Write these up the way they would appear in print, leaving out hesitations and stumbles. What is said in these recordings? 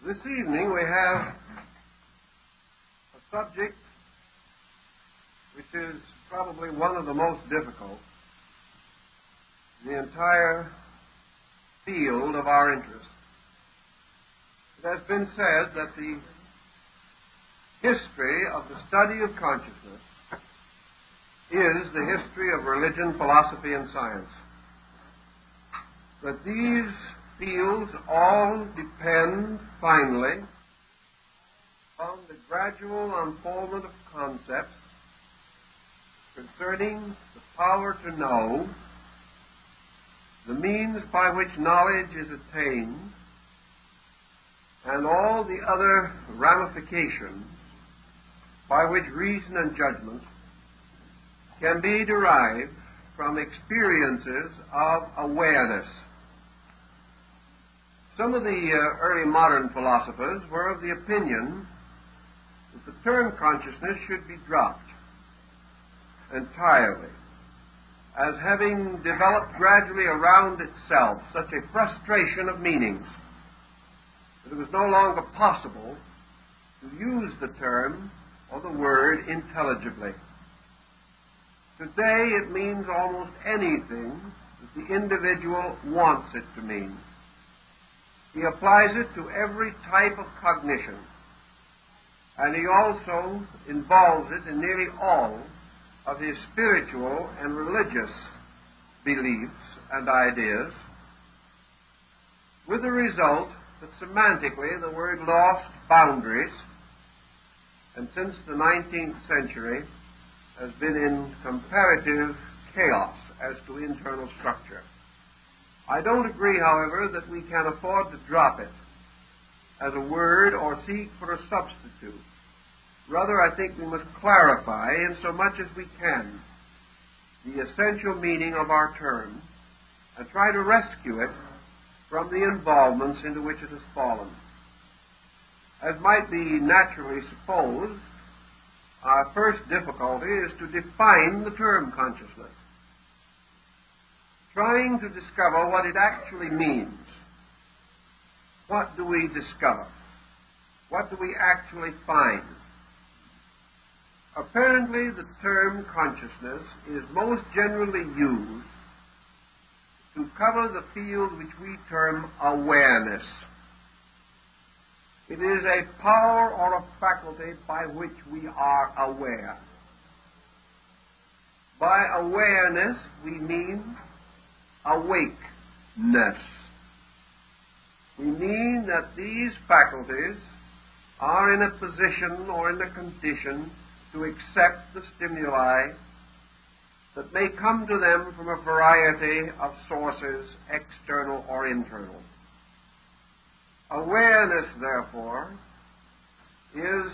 This evening we have a subject which is probably one of the most difficult in the entire field of our interest. It has been said that the history of the study of consciousness is the history of religion, philosophy, and science. That these fields all depend, finally, on the gradual unfoldment of concepts concerning the power to know, the means by which knowledge is attained, and all the other ramifications by which reason and judgment can be derived from experiences of awareness. Some of the early modern philosophers were of the opinion that the term consciousness should be dropped entirely, as having developed gradually around itself such a frustration of meanings that it was no longer possible to use the term or the word intelligibly. Today it means almost anything that the individual wants it to mean. He applies it to every type of cognition, and he also involves it in nearly all of his spiritual and religious beliefs and ideas, with the result that semantically the word lost boundaries, and since the 19th century has been in comparative chaos as to internal structure. I don't agree, however, that we can afford to drop it as a word or seek for a substitute. Rather, I think we must clarify, in so much as we can, the essential meaning of our term and try to rescue it from the involvements into which it has fallen. As might be naturally supposed, our first difficulty is to define the term consciousness, trying to discover what it actually means. What do we discover? What do we actually find? Apparently, the term consciousness is most generally used to cover the field which we term awareness. It is a power or a faculty by which we are aware. By awareness, we mean awakeness. We mean that these faculties are in a position or in a condition to accept the stimuli that may come to them from a variety of sources, external or internal. Awareness, therefore, is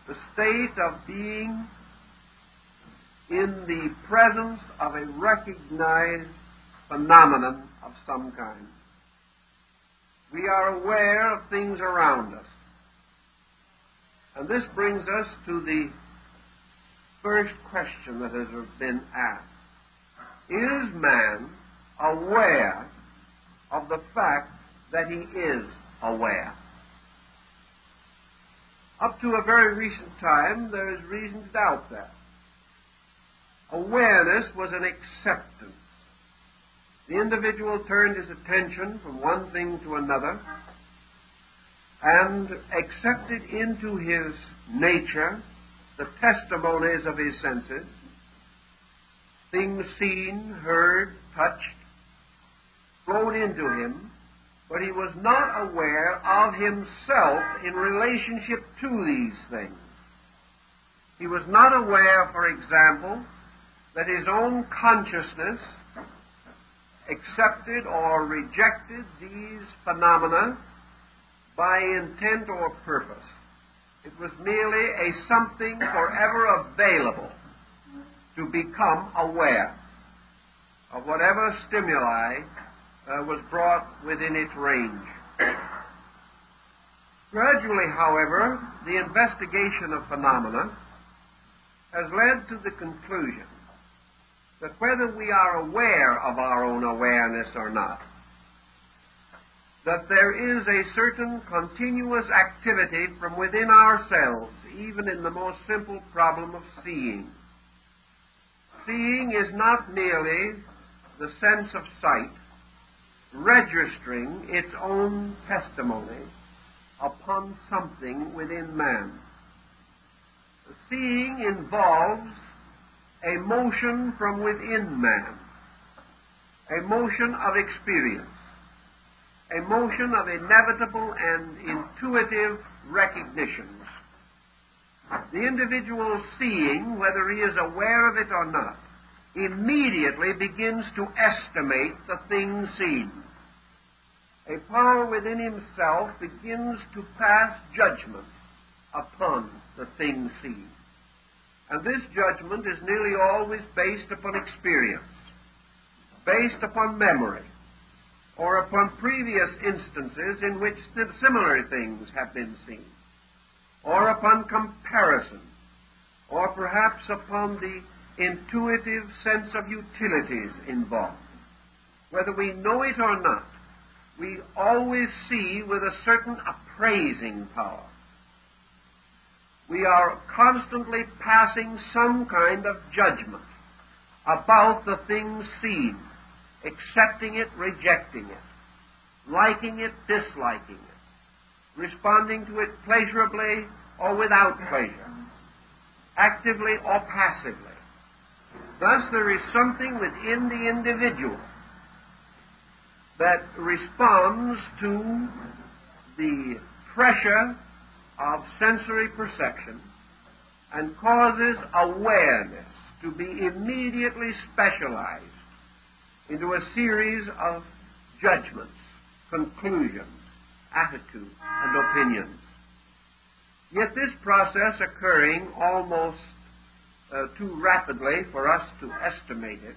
the state of being in the presence of a recognized phenomenon of some kind. We are aware of things around us. And this brings us to the first question that has been asked. Is man aware of the fact that he is aware? Up to a very recent time, there is reason to doubt that. Awareness was an acceptance. The individual turned his attention from one thing to another and accepted into his nature the testimonies of his senses, things seen, heard, touched, flowed into him, but he was not aware of himself in relationship to these things. He was not aware, for example, that his own consciousness accepted or rejected these phenomena by intent or purpose. It was merely a something forever available to become aware of whatever stimuli was brought within its range. Gradually, however, the investigation of phenomena has led to the conclusion that whether we are aware of our own awareness or not, that there is a certain continuous activity from within ourselves, even in the most simple problem of seeing. Seeing is not merely the sense of sight, registering its own testimony upon something within man. Seeing involves a motion from within man, a motion of experience, a motion of inevitable and intuitive recognitions. The individual seeing, whether he is aware of it or not, immediately begins to estimate the thing seen. A power within himself begins to pass judgment upon the thing seen. And this judgment is nearly always based upon experience, based upon memory, or upon previous instances in which similar things have been seen, or upon comparison, or perhaps upon the intuitive sense of utilities involved. Whether we know it or not, we always see with a certain appraising power. We are constantly passing some kind of judgment about the things seen, accepting it, rejecting it, liking it, disliking it, responding to it pleasurably or without pleasure, actively or passively. Thus, there is something within the individual that responds to the pressure of sensory perception and causes awareness to be immediately specialized into a series of judgments, conclusions, attitudes, and opinions. Yet this process occurring almost too rapidly for us to estimate it,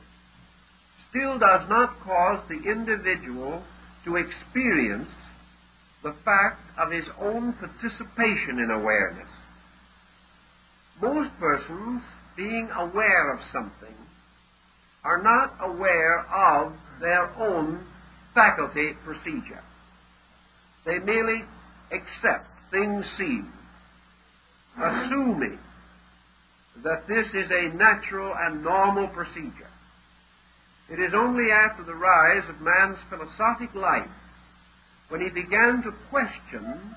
still does not cause the individual to experience the fact of his own participation in awareness. Most persons, being aware of something, are not aware of their own faculty procedure. They merely accept things seen, assuming that this is a natural and normal procedure. It is only after the rise of man's philosophic life, when he began to question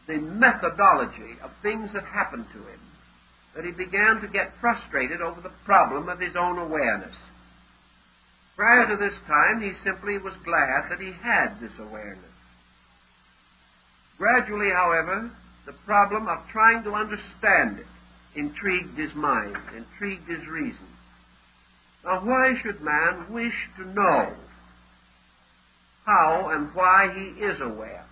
the methodology of things that happened to him, that he began to get frustrated over the problem of his own awareness. Prior to this time, he simply was glad that he had this awareness. Gradually, however, the problem of trying to understand it intrigued his mind, intrigued his reason. Now, why should man wish to know how and why he is aware?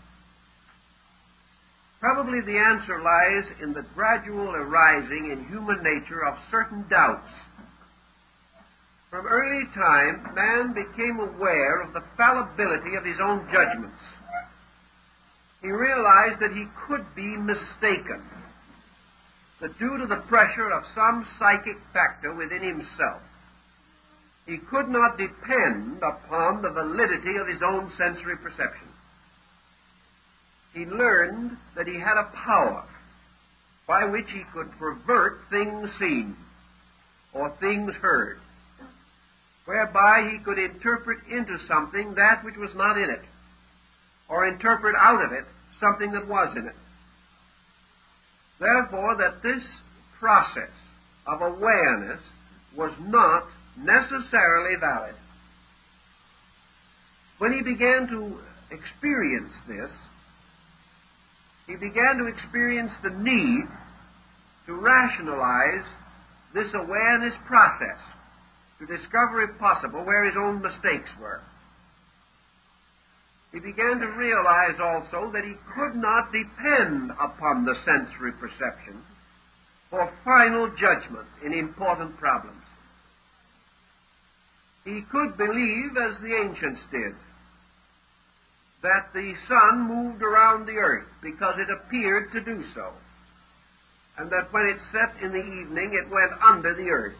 Probably the answer lies in the gradual arising in human nature of certain doubts. From early time, man became aware of the fallibility of his own judgments. He realized that he could be mistaken, that due to the pressure of some psychic factor within himself, he could not depend upon the validity of his own sensory perception. He learned that he had a power by which he could pervert things seen or things heard, whereby he could interpret into something that which was not in it, or interpret out of it something that was in it. Therefore, that this process of awareness was not necessarily valid. When he began to experience this, he began to experience the need to rationalize this awareness process, to discover, if possible, where his own mistakes were. He began to realize also that he could not depend upon the sensory perception for final judgment in important problems. He could believe, as the ancients did, that the sun moved around the earth because it appeared to do so, and that when it set in the evening it went under the earth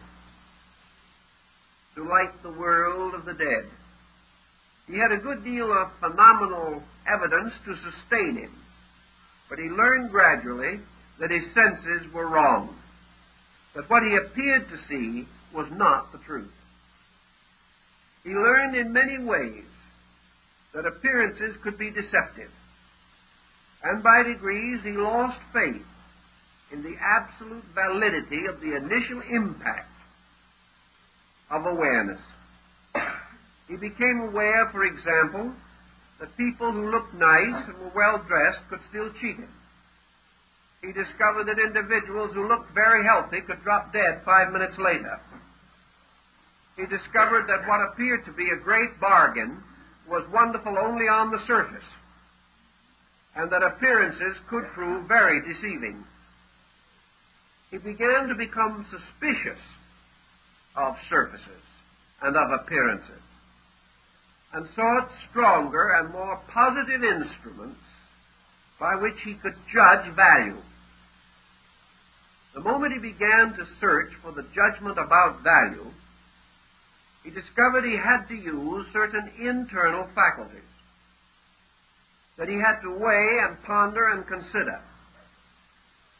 to light the world of the dead. He had a good deal of phenomenal evidence to sustain him, but he learned gradually that his senses were wrong, that what he appeared to see was not the truth. He learned in many ways that appearances could be deceptive, and by degrees he lost faith in the absolute validity of the initial impact of awareness. He became aware, for example, that people who looked nice and were well-dressed could still cheat him. He discovered that individuals who looked very healthy could drop dead 5 minutes later. He discovered that what appeared to be a great bargain was wonderful only on the surface, and that appearances could prove very deceiving. He began to become suspicious of surfaces and of appearances, and sought stronger and more positive instruments by which he could judge value. The moment he began to search for the judgment about value, he discovered he had to use certain internal faculties, that he had to weigh and ponder and consider.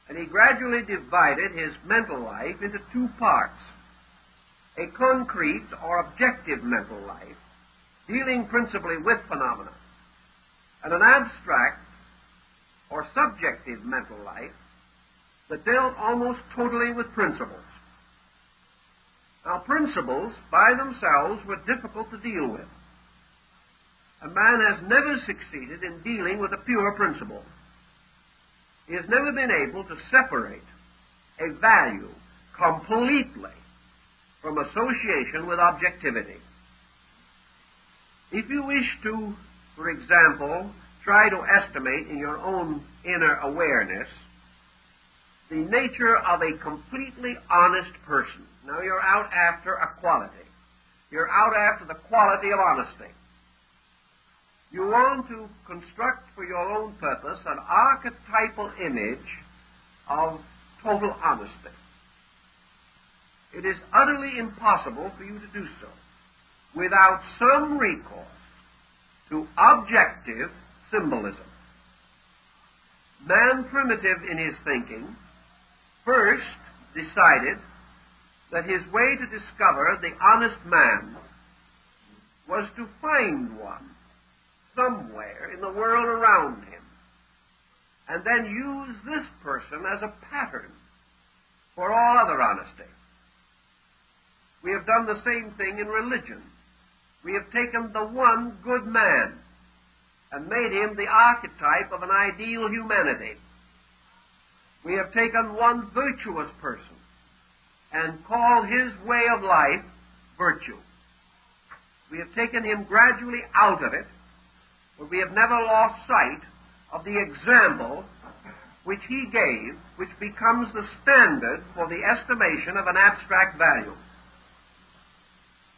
And he gradually divided his mental life into two parts: a concrete or objective mental life, dealing principally with phenomena, and an abstract or subjective mental life that dealt almost totally with principles. Now, principles by themselves were difficult to deal with. A man has never succeeded in dealing with a pure principle. He has never been able to separate a value completely from association with objectivity. If you wish to, for example, try to estimate in your own inner awareness the nature of a completely honest person. Now, you're out after a quality. You're out after the quality of honesty. You want to construct for your own purpose an archetypal image of total honesty. It is utterly impossible for you to do so without some recourse to objective symbolism. Man, primitive in his thinking, first decided that his way to discover the honest man was to find one somewhere in the world around him, and then use this person as a pattern for all other honesty. We have done the same thing in religion. We have taken the one good man and made him the archetype of an ideal humanity. We have taken one virtuous person and called his way of life virtue. We have taken him gradually out of it, but we have never lost sight of the example which he gave, which becomes the standard for the estimation of an abstract value.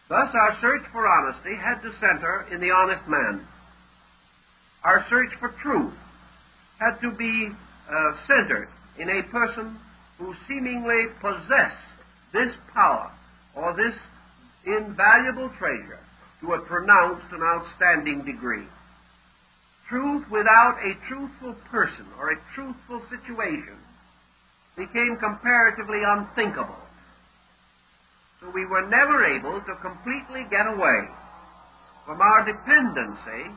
Thus, our search for honesty had to center in the honest man. Our search for truth had to be centered in a person who seemingly possessed this power or this invaluable treasure to a pronounced and outstanding degree. Truth without a truthful person or a truthful situation became comparatively unthinkable. So we were never able to completely get away from our dependency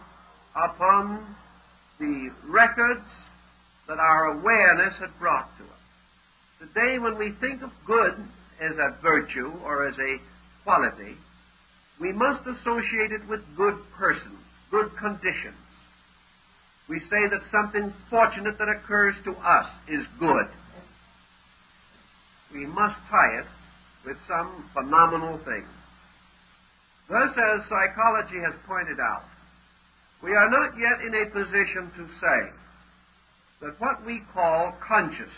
upon the records that our awareness had brought to us. Today, when we think of good as a virtue or as a quality, we must associate it with good persons, good conditions. We say that something fortunate that occurs to us is good. We must tie it with some phenomenal thing. Thus, as psychology has pointed out, we are not yet in a position to say that what we call consciousness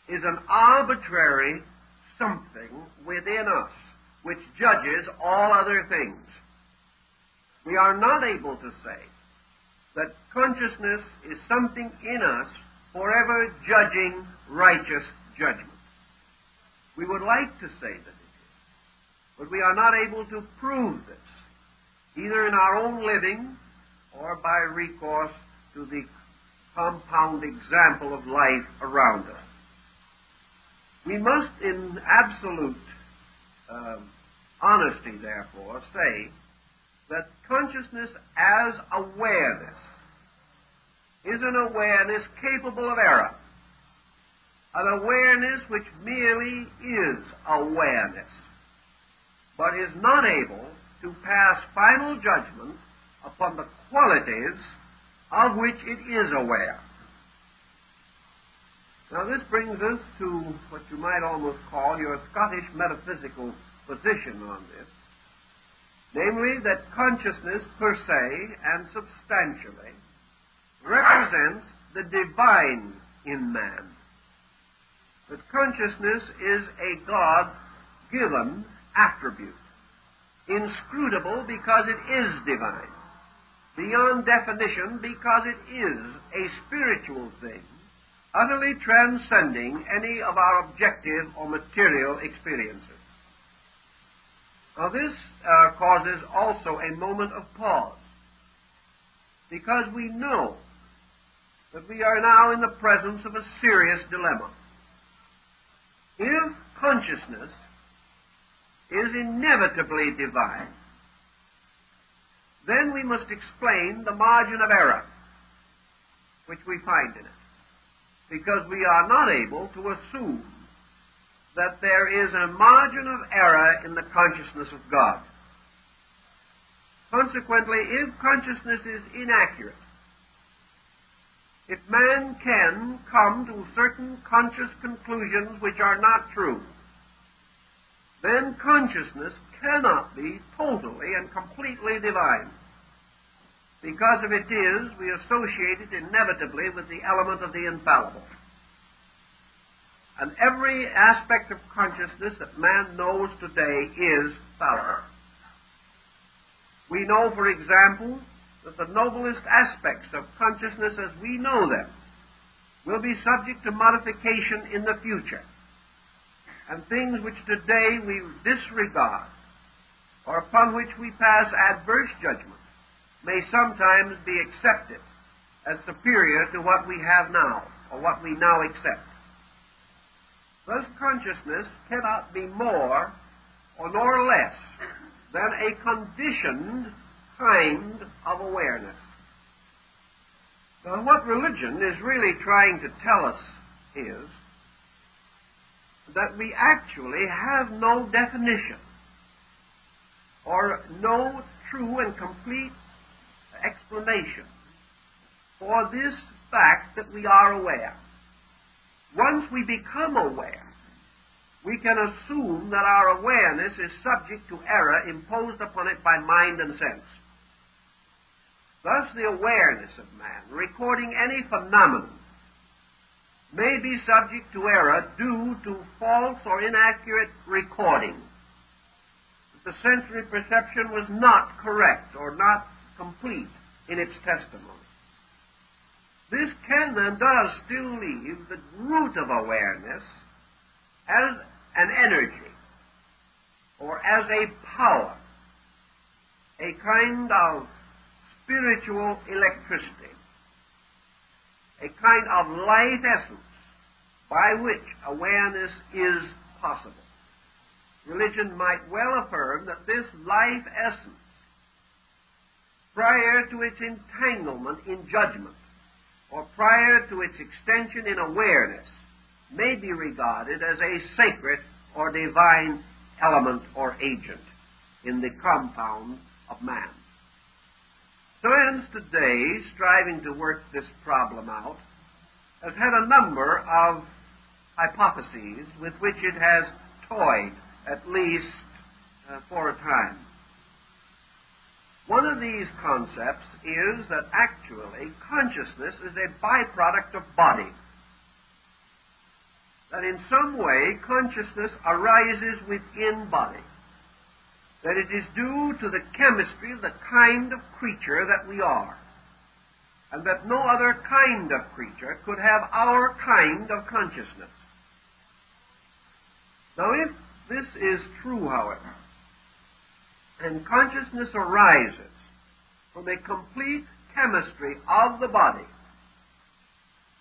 is an arbitrary something within us which judges all other things. We are not able to say that consciousness is something in us forever judging righteous judgment. We would like to say that it is, but we are not able to prove this. either in our own living or by recourse to the compound example of life around us. We must, in absolute honesty, therefore, say that consciousness as awareness is an awareness capable of error, an awareness which merely is awareness, but is not able to pass final judgment upon the qualities of which it is aware. Now this brings us to what you might almost call your Scottish metaphysical position on this, namely that consciousness per se and substantially represents the divine in man. That consciousness is a God-given attribute, inscrutable because it is divine, beyond definition because it is a spiritual thing, utterly transcending any of our objective or material experiences. Now this causes also a moment of pause, because we know that we are now in the presence of a serious dilemma. If consciousness is inevitably divine, then we must explain the margin of error which we find in it, because we are not able to assume that there is a margin of error in the consciousness of God. Consequently, if consciousness is inaccurate, if man can come to certain conscious conclusions which are not true, then consciousness cannot be totally and completely divine, because if it is, we associate it inevitably with the element of the infallible. And every aspect of consciousness that man knows today is fallible. We know, for example, that the noblest aspects of consciousness as we know them will be subject to modification in the future, and things which today we disregard or upon which we pass adverse judgment may sometimes be accepted as superior to what we have now, or what we now accept. Thus, consciousness cannot be more or nor less than a conditioned kind of awareness. Now, what religion is really trying to tell us is that we actually have no definition or no true and complete explanation for this fact that we are aware. Once we become aware, we can assume that our awareness is subject to error imposed upon it by mind and sense. Thus, the awareness of man, recording any phenomenon, may be subject to error due to false or inaccurate recording. The sensory perception was not correct or not complete in its testimony. This can and does still leave the root of awareness as an energy or as a power, a kind of spiritual electricity, a kind of life essence by which awareness is possible. Religion might well affirm that this life essence, prior to its entanglement in judgment, or prior to its extension in awareness, may be regarded as a sacred or divine element or agent in the compound of man. Science today, striving to work this problem out, has had a number of hypotheses with which it has toyed, at least for a time. One of these concepts is that actually consciousness is a byproduct of body. That in some way consciousness arises within body. That it is due to the chemistry of the kind of creature that we are. And that no other kind of creature could have our kind of consciousness. Now, if this is true, however, and consciousness arises from a complete chemistry of the body,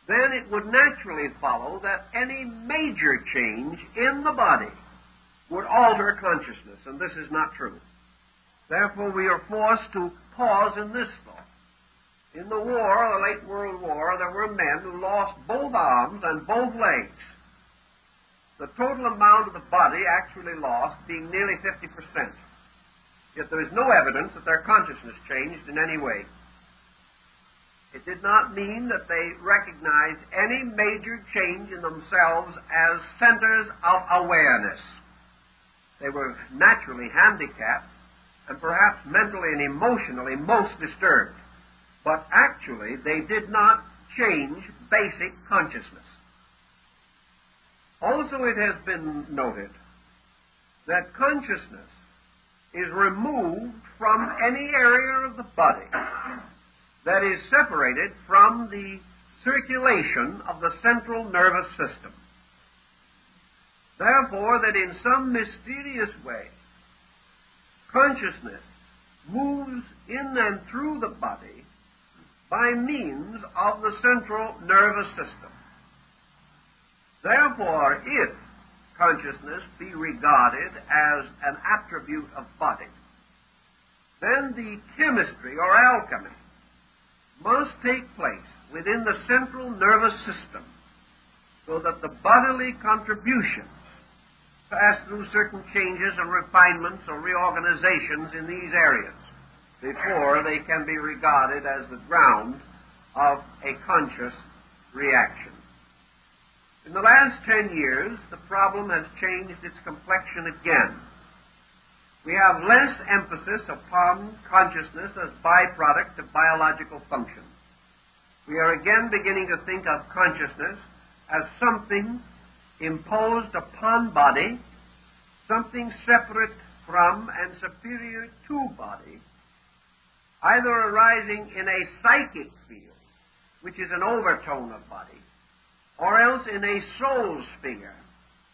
then it would naturally follow that any major change in the body would alter consciousness, and this is not true. Therefore, we are forced to pause in this thought. In the war, the late World War, there were men who lost both arms and both legs. The total amount of the body actually lost being nearly 50%. Yet there is no evidence that their consciousness changed in any way. It did not mean that they recognized any major change in themselves as centers of awareness. They were naturally handicapped and perhaps mentally and emotionally most disturbed. But actually, they did not change basic consciousness. Also, it has been noted that consciousness is removed from any area of the body that is separated from the circulation of the central nervous system. Therefore, that in some mysterious way, consciousness moves in and through the body by means of the central nervous system. Therefore, if consciousness be regarded as an attribute of body, then the chemistry or alchemy must take place within the central nervous system so that the bodily contributions pass through certain changes and refinements or reorganizations in these areas before they can be regarded as the ground of a conscious reaction. In the last 10 years, the problem has changed its complexion again. We have less emphasis upon consciousness as byproduct of biological function. We are again beginning to think of consciousness as something imposed upon body, something separate from and superior to body, either arising in a psychic field, which is an overtone of body, or else in a soul sphere,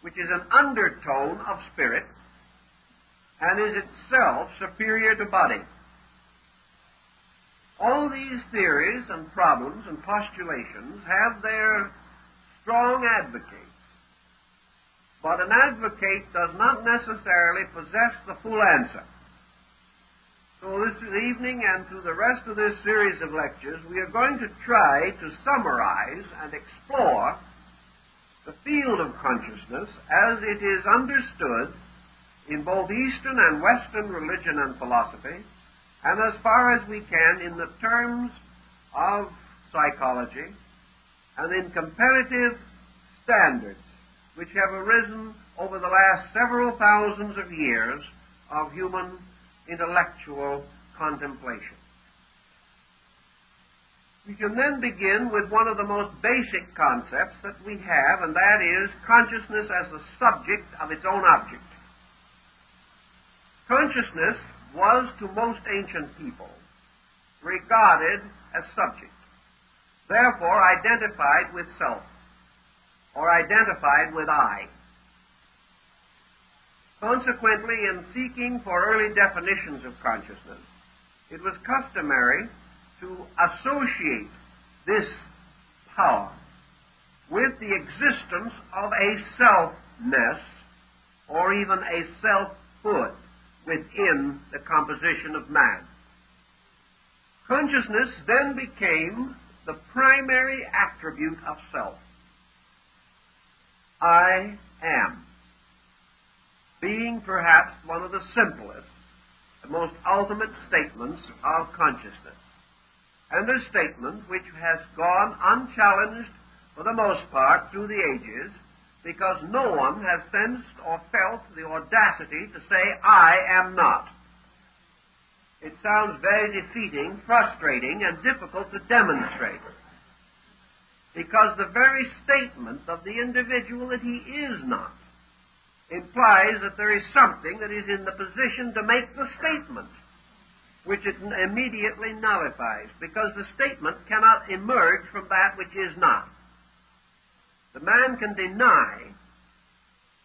which is an undertone of spirit, and is itself superior to body. All these theories and problems and postulations have their strong advocates, but an advocate does not necessarily possess the full answer. So this evening and through the rest of this series of lectures, we are going to try to summarize and explore the field of consciousness as it is understood in both Eastern and Western religion and philosophy, and as far as we can in the terms of psychology and in comparative standards which have arisen over the last several thousands of years of human intellectual contemplation. We can then begin with one of the most basic concepts that we have, and that is consciousness as the subject of its own object. Consciousness was, to most ancient people, regarded as subject, therefore identified with self, or identified with I. Consequently, in seeking for early definitions of consciousness, it was customary to associate this power with the existence of a selfness or even a selfhood within the composition of man. Consciousness then became the primary attribute of self. I am, being perhaps one of the simplest, the most ultimate statements of consciousness, and a statement which has gone unchallenged for the most part through the ages, because no one has sensed or felt the audacity to say, I am not. It sounds very defeating, frustrating, and difficult to demonstrate, because the very statement of the individual that he is not implies that there is something that is in the position to make the statement, which it immediately nullifies, because the statement cannot emerge from that which is not. The man can deny,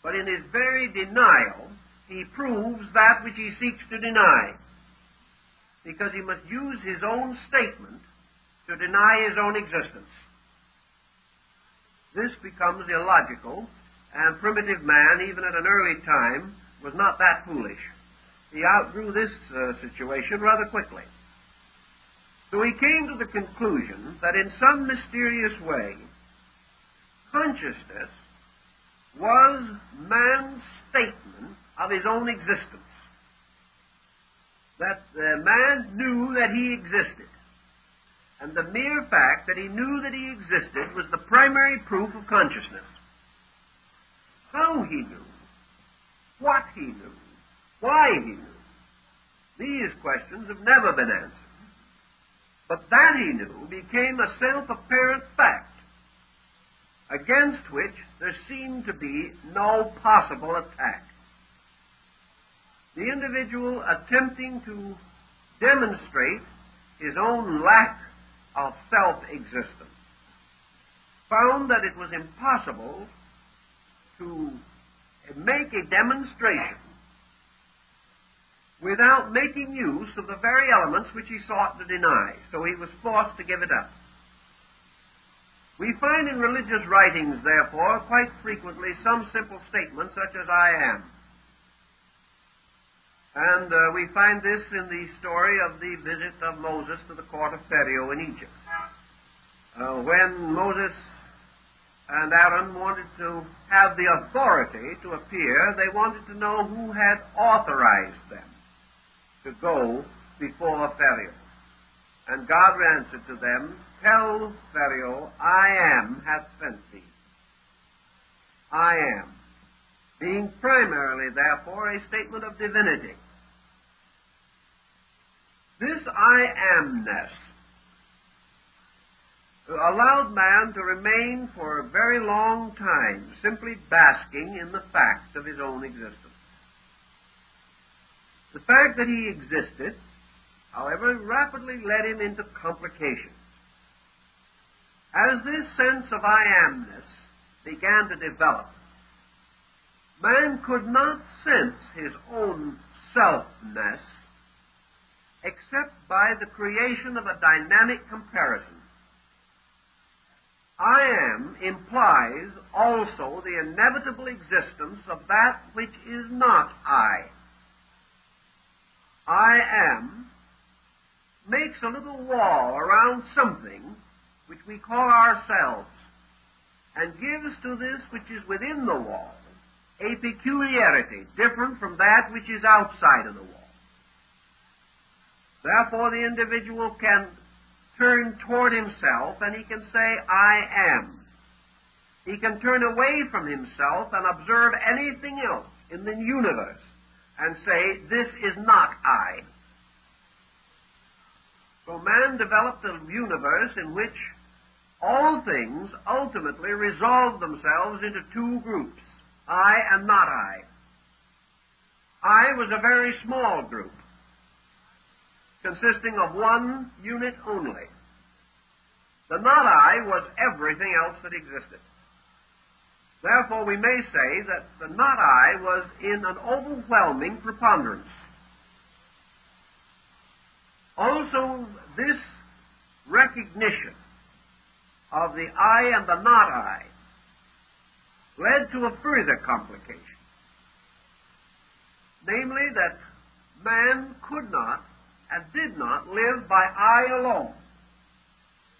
but in his very denial, he proves that which he seeks to deny, because he must use his own statement to deny his own existence. This becomes illogical, and primitive man, even at an early time, was not that foolish. He outgrew this situation rather quickly. So he came to the conclusion that in some mysterious way, consciousness was man's statement of his own existence. That man knew that he existed. And the mere fact that he knew that he existed was the primary proof of consciousness. How he knew, what he knew, why he knew, these questions have never been answered. But that he knew became a self-apparent fact, against which there seemed to be no possible attack. The individual attempting to demonstrate his own lack of self-existence found that it was impossible to make a demonstration without making use of the very elements which he sought to deny. So he was forced to give it up. We find in religious writings, therefore, quite frequently some simple statements such as "I am." And we find this in the story of the visit of Moses to the court of Pharaoh in Egypt. When Moses and Aaron wanted to have the authority to appear, they wanted to know who had authorized them to go before Pharaoh. And God answered to them, "Tell Pharaoh, I am hath sent thee." I am, being primarily, therefore, a statement of divinity. This I amness allowed man to remain for a very long time simply basking in the fact of his own existence. The fact that he existed, however, rapidly led him into complications. As this sense of I amness began to develop, man could not sense his own selfness except by the creation of a dynamic comparison. I am implies also the inevitable existence of that which is not I. I am makes a little wall around something which we call ourselves, and gives to this which is within the wall a peculiarity different from that which is outside of the wall. Therefore, the individual can turn toward himself and he can say, I am. He can turn away from himself and observe anything else in the universe and say, this is not I. So man developed a universe in which all things ultimately resolve themselves into two groups, I and not I. I was a very small group, consisting of one unit only. The not I was everything else that existed. Therefore, we may say that the not I was in an overwhelming preponderance. Also, this recognition of the I and the not I led to a further complication, namely that man could not and did not live by I alone.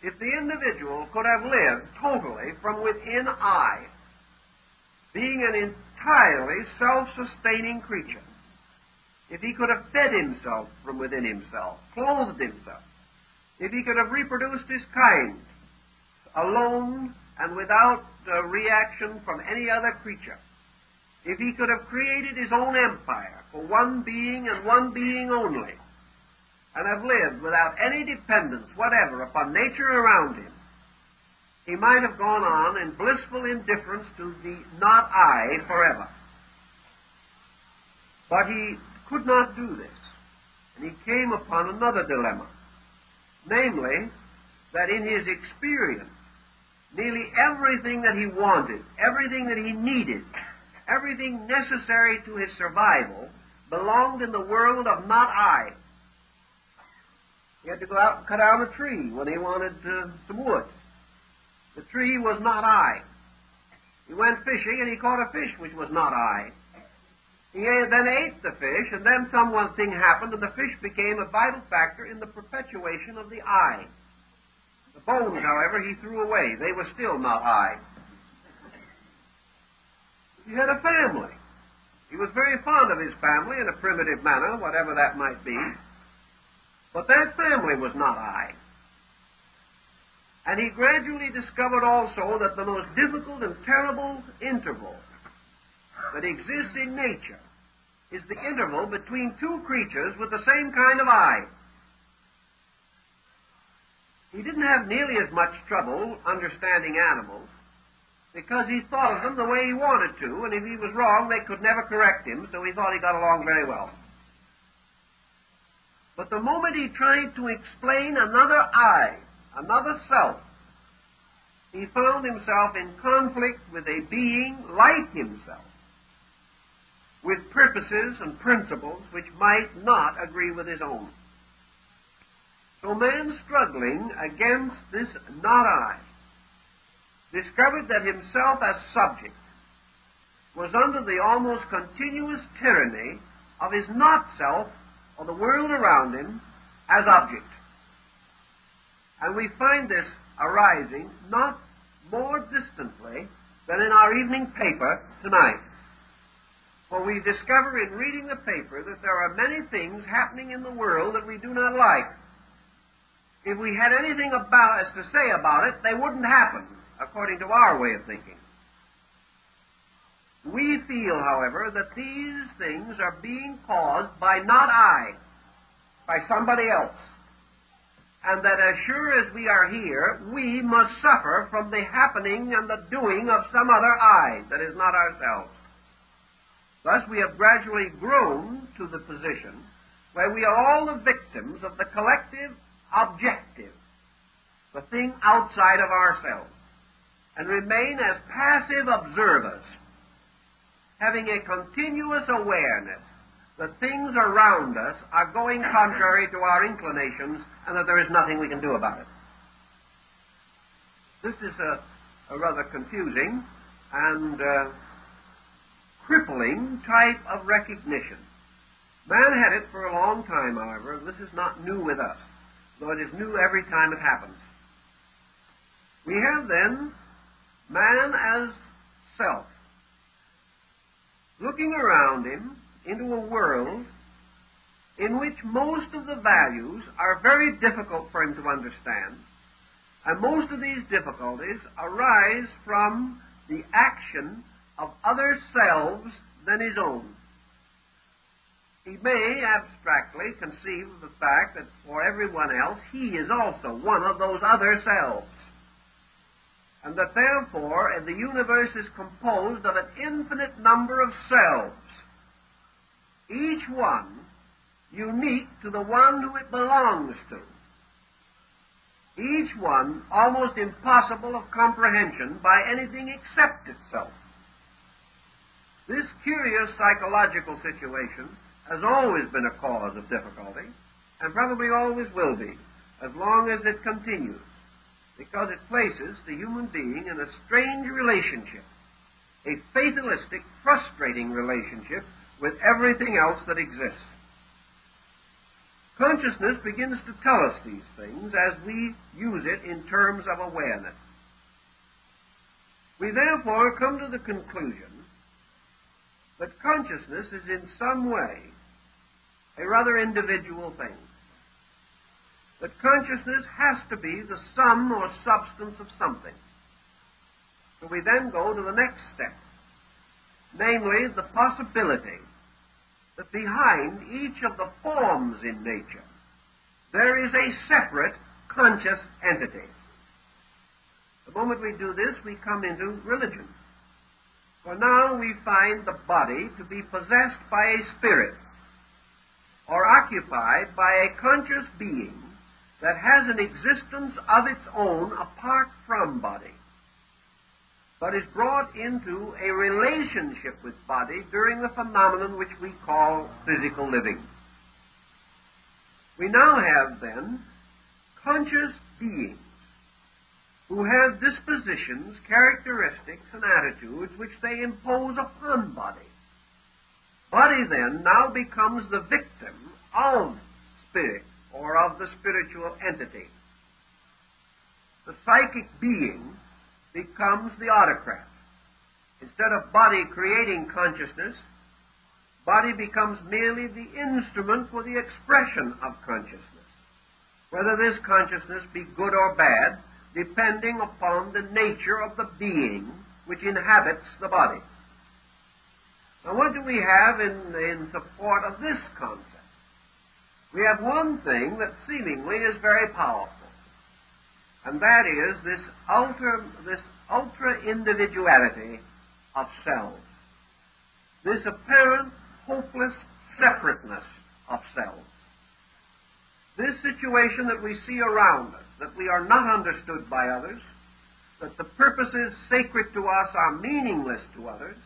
If the individual could have lived totally from within I, being an entirely self-sustaining creature, if he could have fed himself from within himself, clothed himself, if he could have reproduced his kind alone and without reaction from any other creature, if he could have created his own empire for one being and one being only, and have lived without any dependence whatever upon nature around him, he might have gone on in blissful indifference to the not I forever. But he could not do this, and he came upon another dilemma, namely, that in his experience, nearly everything that he wanted, everything that he needed, everything necessary to his survival belonged in the world of not I. He had to go out and cut down a tree when he wanted some wood. The tree was not I. He went fishing and he caught a fish which was not I. He then ate the fish, and then thing happened, and the fish became a vital factor in the perpetuation of the I. The bones, however, he threw away. They were still not I. He had a family. He was very fond of his family in a primitive manner, whatever that might be. But that family was not I. And he gradually discovered also that the most difficult and terrible interval that exists in nature is the interval between two creatures with the same kind of I. He didn't have nearly as much trouble understanding animals because he thought of them the way he wanted to, and if he was wrong, they could never correct him, so he thought he got along very well. But the moment he tried to explain another I, another self, he found himself in conflict with a being like himself, with purposes and principles which might not agree with his own. So man, struggling against this not I, discovered that himself as subject was under the almost continuous tyranny of his not self or the world around him as object. And we find this arising not more distantly than in our evening paper tonight. For we discover in reading the paper that there are many things happening in the world that we do not like. If we had anything to say about it, they wouldn't happen, according to our way of thinking. We feel, however, that these things are being caused by not I, by somebody else, and that as sure as we are here, we must suffer from the happening and the doing of some other I that is not ourselves. Thus we have gradually grown to the position where we are all the victims of the collective objective, the thing outside of ourselves, and remain as passive observers, having a continuous awareness that things around us are going contrary to our inclinations and that there is nothing we can do about it. This is a rather confusing and crippling type of recognition. Man had it for a long time, however. This is not new with us, though it is new every time it happens. We have then man as self, looking around him into a world in which most of the values are very difficult for him to understand, and most of these difficulties arise from the action of other selves than his own. He may abstractly conceive of the fact that for everyone else he is also one of those other selves, and that therefore the universe is composed of an infinite number of selves, each one unique to the one who it belongs to, each one almost impossible of comprehension by anything except itself. This curious psychological situation has always been a cause of difficulty, and probably always will be, as long as it continues, because it places the human being in a strange relationship, a fatalistic, frustrating relationship with everything else that exists. Consciousness begins to tell us these things as we use it in terms of awareness. We therefore come to the conclusion that consciousness is in some way a rather individual thing. That consciousness has to be the sum or substance of something. So we then go to the next step, namely the possibility that behind each of the forms in nature there is a separate conscious entity. The moment we do this, we come into religion. For now we find the body to be possessed by a spirit, or occupied by a conscious being that has an existence of its own apart from body. but is brought into a relationship with body during the phenomenon which we call physical living. We now have, then, conscious beings who have dispositions, characteristics, and attitudes which they impose upon body. Body, then, now becomes the victim of spirit, or of the spiritual entity. The psychic being becomes the autocrat. Instead of body creating consciousness, body becomes merely the instrument for the expression of consciousness, whether this consciousness be good or bad, depending upon the nature of the being which inhabits the body. Now, what do we have in support of this concept? We have one thing that seemingly is very powerful, and that is this ultra-individuality of self, this apparent hopeless separateness of self, this situation that we see around us, that we are not understood by others, that the purposes sacred to us are meaningless to others,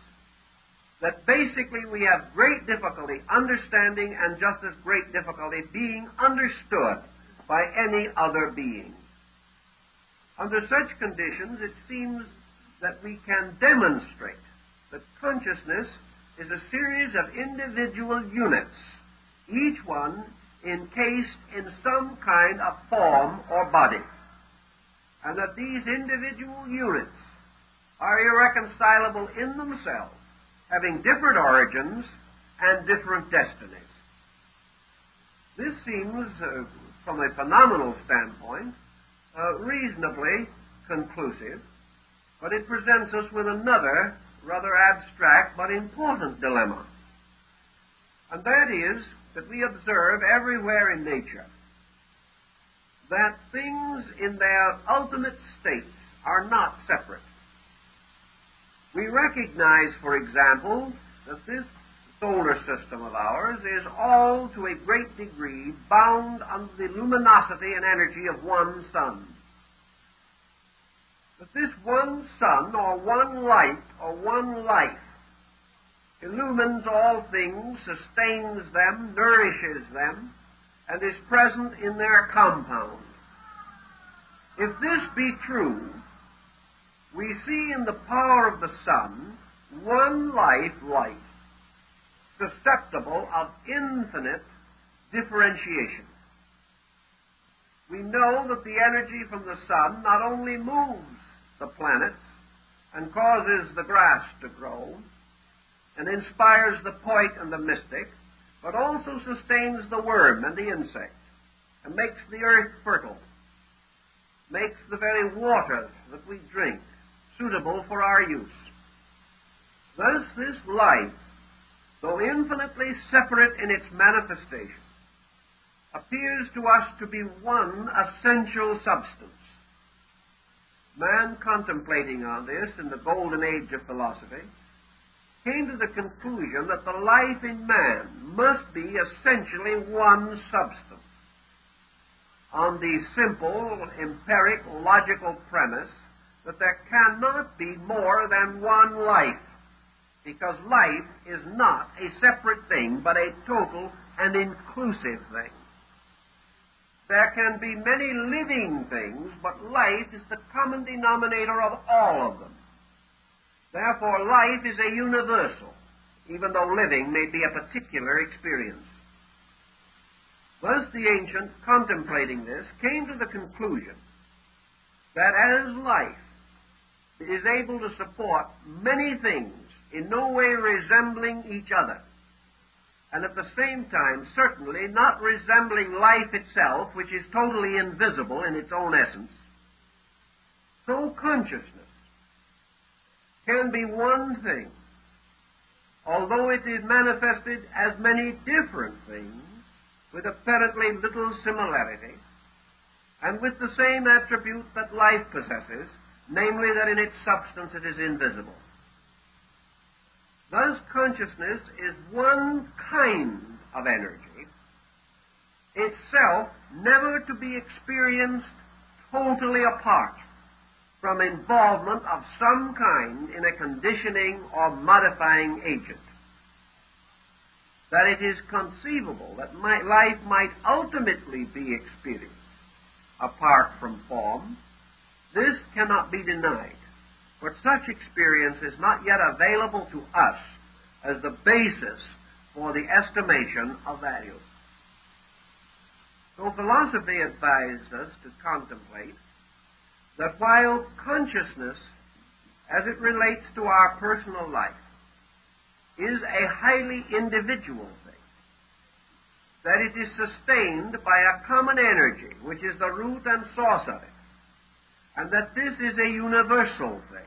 that basically we have great difficulty understanding and just as great difficulty being understood by any other being. Under such conditions, it seems that we can demonstrate that consciousness is a series of individual units, each one encased in some kind of form or body, and that these individual units are irreconcilable in themselves, having different origins and different destinies. This seems, from a phenomenal standpoint, reasonably conclusive, but it presents us with another rather abstract but important dilemma. And that is that we observe everywhere in nature that things in their ultimate states are not separate. We recognize, for example, that this solar system of ours is all to a great degree bound under the luminosity and energy of one sun. That this one sun, or one light, or one life, illumines all things, sustains them, nourishes them, and is present in their compound. If this be true, we see in the power of the sun one light, susceptible of infinite differentiation. We know that the energy from the sun not only moves the planets and causes the grass to grow and inspires the poet and the mystic, but also sustains the worm and the insect and makes the earth fertile, makes the very water that we drink suitable for our use. Thus, this life, though infinitely separate in its manifestation, appears to us to be one essential substance. Man, contemplating on this in the golden age of philosophy, came to the conclusion that the life in man must be essentially one substance, on the simple, empiric, logical premise that there cannot be more than one life, because life is not a separate thing, but a total and inclusive thing. There can be many living things, but life is the common denominator of all of them. Therefore, life is a universal, even though living may be a particular experience. Thus, the ancient, contemplating this, came to the conclusion that as life is able to support many things in no way resembling each other, and at the same time certainly not resembling life itself, which is totally invisible in its own essence, so consciousness can be one thing, although it is manifested as many different things with apparently little similarity, and with the same attribute that life possesses, namely that in its substance it is invisible. Thus, consciousness is one kind of energy, itself never to be experienced totally apart, from involvement of some kind in a conditioning or modifying agent. That it is conceivable that life might ultimately be experienced apart from form, this cannot be denied, but such experience is not yet available to us as the basis for the estimation of value. So philosophy advised us to contemplate that while consciousness, as it relates to our personal life, is a highly individual thing, that it is sustained by a common energy, which is the root and source of it, and that this is a universal thing,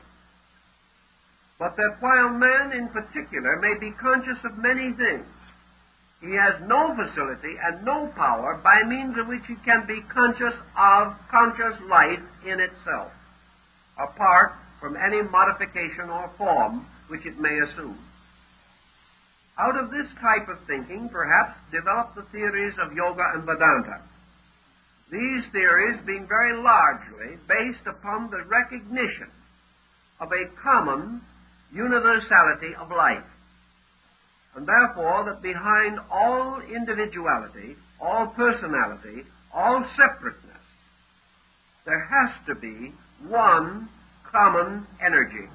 but that while man in particular may be conscious of many things, he has no facility and no power by means of which he can be conscious of conscious life in itself, apart from any modification or form which it may assume. Out of this type of thinking, perhaps, developed the theories of Yoga and Vedanta. These theories being very largely based upon the recognition of a common universality of life, and therefore that behind all individuality, all personality, all separateness, there has to be one common energy,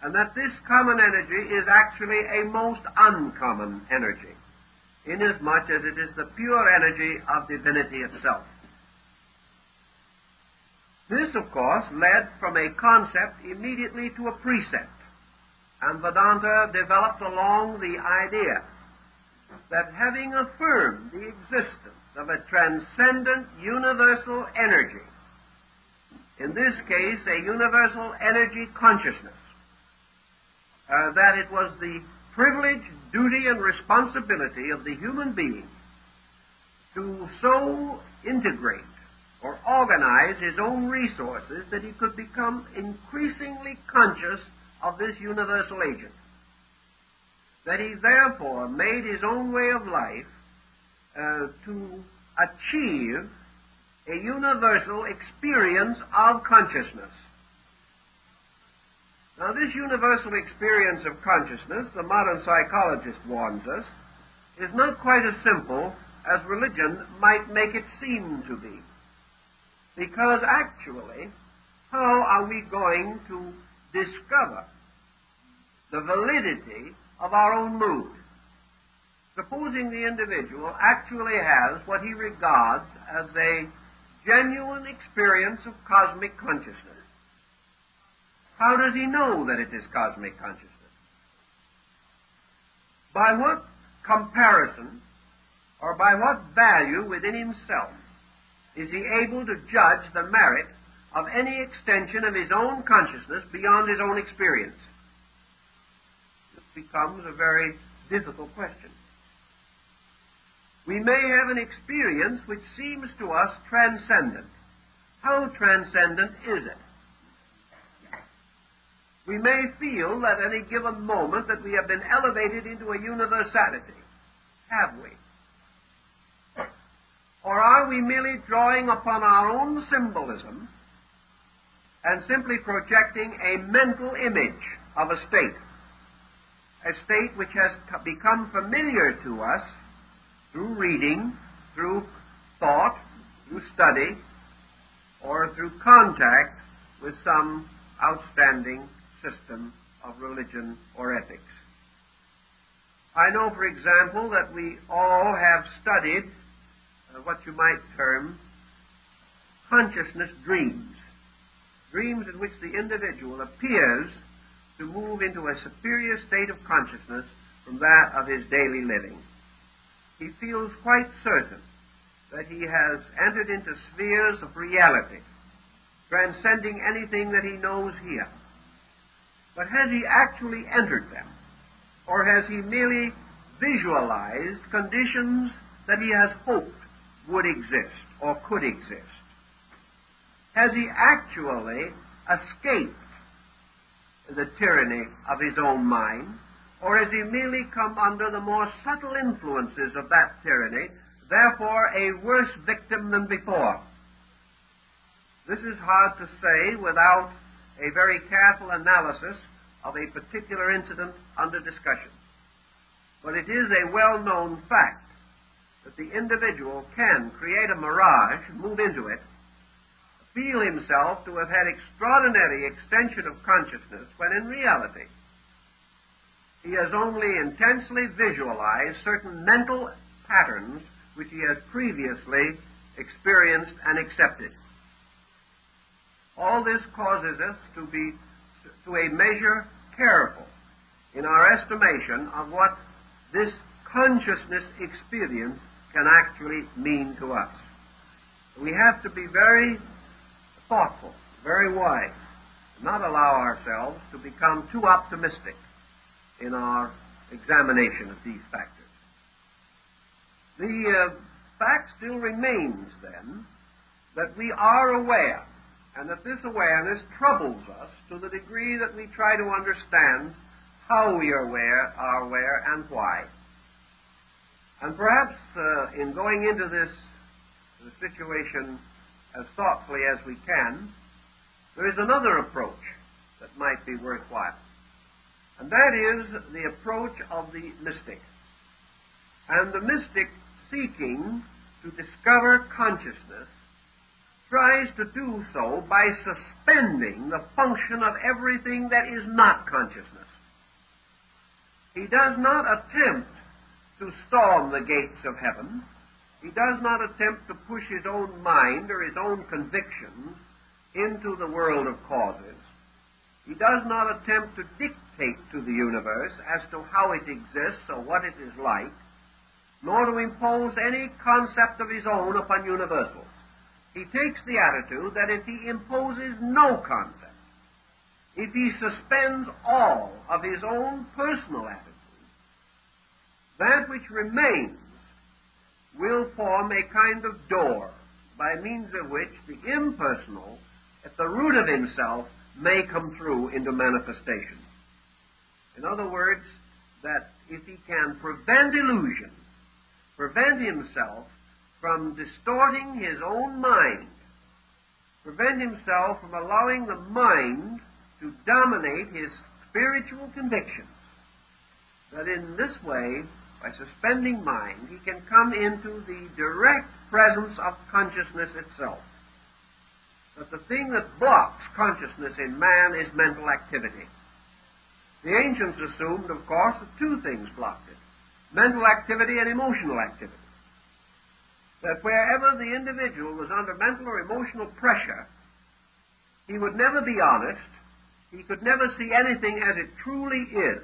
and that this common energy is actually a most uncommon energy, inasmuch as it is the pure energy of divinity itself. This, of course, led from a concept immediately to a precept, and Vedanta developed along the idea that having affirmed the existence of a transcendent universal energy, in this case a universal energy consciousness, that it was the privilege, duty, and responsibility of the human being to so integrate or organize his own resources that he could become increasingly conscious of this universal agent, that he therefore made his own way of life to achieve a universal experience of consciousness. Now, this universal experience of consciousness, the modern psychologist warns us, is not quite as simple as religion might make it seem to be. Because actually, how are we going to discover the validity of our own mood? Supposing the individual actually has what he regards as a genuine experience of cosmic consciousness, how does he know that it is cosmic consciousness? By what comparison or by what value within himself is he able to judge the merit of any extension of his own consciousness beyond his own experience? This becomes a very difficult question. We may have an experience which seems to us transcendent. How transcendent is it? We may feel at any given moment that we have been elevated into a universality. Have we? Or are we merely drawing upon our own symbolism and simply projecting a mental image of a state which has become familiar to us through reading, through thought, through study, or through contact with some outstanding system of religion or ethics? I know, for example, that we all have studied what you might term consciousness dreams, dreams in which the individual appears to move into a superior state of consciousness from that of his daily living. He feels quite certain that he has entered into spheres of reality, transcending anything that he knows here. But has he actually entered them? Or has he merely visualized conditions that he has hoped would exist or could exist? Has he actually escaped the tyranny of his own mind, or has he merely come under the more subtle influences of that tyranny, therefore a worse victim than before? This is hard to say without a very careful analysis of a particular incident under discussion. But it is a well-known fact that the individual can create a mirage, move into it, feel himself to have had extraordinary extension of consciousness, when in reality he has only intensely visualized certain mental patterns which he has previously experienced and accepted. All this causes us to be, to a measure, careful in our estimation of what this consciousness experience can actually mean to us. We have to be very thoughtful, very wise, not allow ourselves to become too optimistic in our examination of these factors. The fact still remains, then, that we are aware, and that this awareness troubles us to the degree that we try to understand how we are aware and why. And perhaps in going into this situation as thoughtfully as we can, there is another approach that might be worthwhile. And that is the approach of the mystic. And the mystic, seeking to discover consciousness, tries to do so by suspending the function of everything that is not consciousness. He does not attempt to storm the gates of heaven. He does not attempt to push his own mind or his own convictions into the world of causes. He does not attempt to dictate to the universe as to how it exists or what it is like, nor to impose any concept of his own upon universals. He takes the attitude that if he imposes no concept, if he suspends all of his own personal attitude, that which remains will form a kind of door by means of which the impersonal, at the root of himself, may come through into manifestation. In other words, that if he can prevent illusion, prevent himself from distorting his own mind, prevent himself from allowing the mind to dominate his spiritual convictions, that in this way, by suspending mind, he can come into the direct presence of consciousness itself. That the thing that blocks consciousness in man is mental activity. The ancients assumed, of course, that two things blocked it: mental activity and emotional activity. That wherever the individual was under mental or emotional pressure, he would never be honest, he could never see anything as it truly is,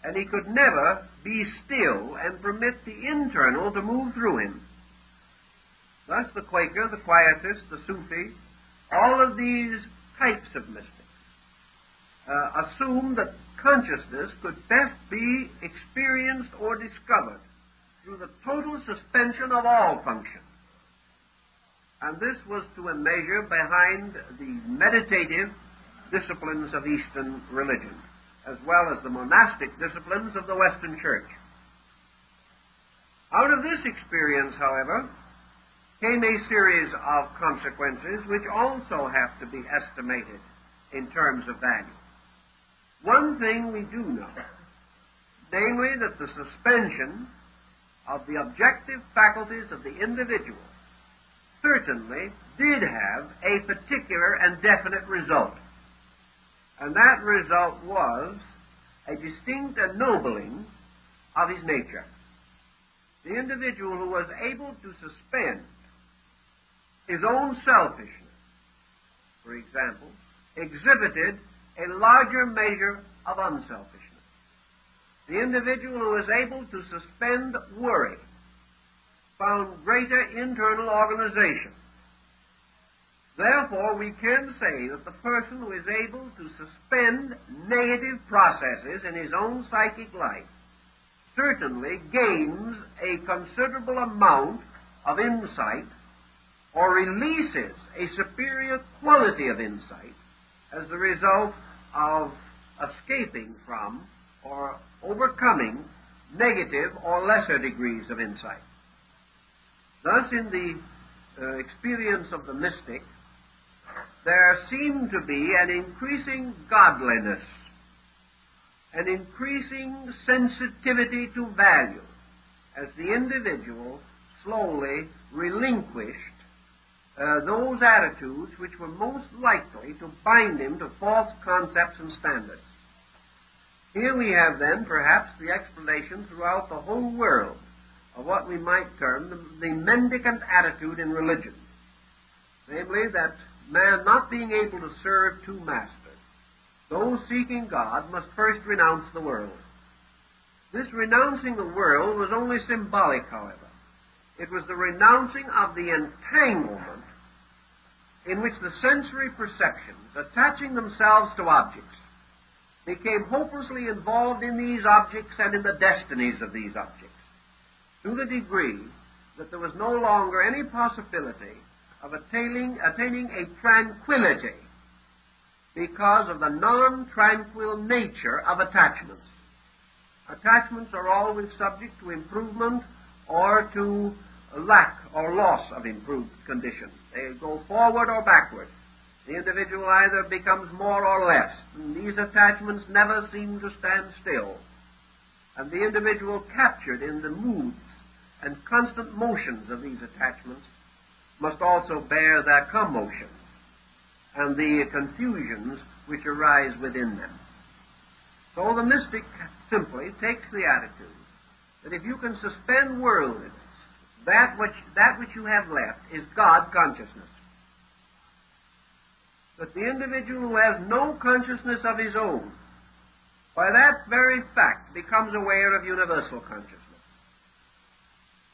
and he could never be still and permit the internal to move through him. Thus the Quaker, the Quietist, the Sufi, all of these types of mystics assume that consciousness could best be experienced or discovered through the total suspension of all function. And this was to a measure behind the meditative disciplines of Eastern religion, as well as the monastic disciplines of the Western Church. Out of this experience, however, came a series of consequences which also have to be estimated in terms of value. One thing we do know, namely that the suspension of the objective faculties of the individual certainly did have a particular and definite result. And that result was a distinct ennobling of his nature. The individual who was able to suspend his own selfishness, for example, exhibited a larger measure of unselfishness. The individual who was able to suspend worry found greater internal organization. Therefore, we can say that the person who is able to suspend negative processes in his own psychic life certainly gains a considerable amount of insight, or releases a superior quality of insight as the result of escaping from or overcoming negative or lesser degrees of insight. Thus, in the experience of the mystic, there seemed to be an increasing godliness, an increasing sensitivity to value, as the individual slowly relinquished those attitudes which were most likely to bind him to false concepts and standards. Here we have then perhaps the explanation throughout the whole world of what we might term the mendicant attitude in religion, namely that man not being able to serve two masters, those seeking God must first renounce the world. This renouncing the world was only symbolic, however. It was the renouncing of the entanglement in which the sensory perceptions, attaching themselves to objects, became hopelessly involved in these objects and in the destinies of these objects, to the degree that there was no longer any possibility of attaining a tranquility because of the non-tranquil nature of attachments. Attachments are always subject to improvement or to lack or loss of improved condition. They go forward or backward. The individual either becomes more or less. And these attachments never seem to stand still. And the individual captured in the moods and constant motions of these attachments must also bear their commotions and the confusions which arise within them. So the mystic simply takes the attitude that if you can suspend worldliness, that which you have left is God consciousness. But the individual who has no consciousness of his own, by that very fact becomes aware of universal consciousness.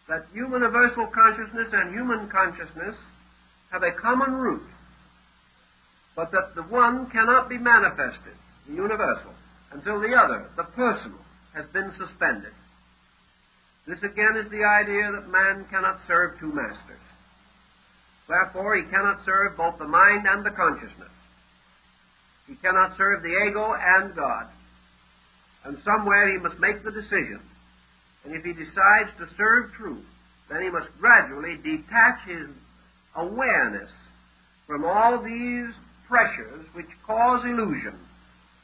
That universal consciousness and human consciousness have a common root, but that the one cannot be manifested, the universal, until the other, the personal, has been suspended. This again is the idea that man cannot serve two masters. Therefore, he cannot serve both the mind and the consciousness. He cannot serve the ego and God. And somewhere he must make the decision. And if he decides to serve truth, then he must gradually detach his awareness from all these pressures which cause illusion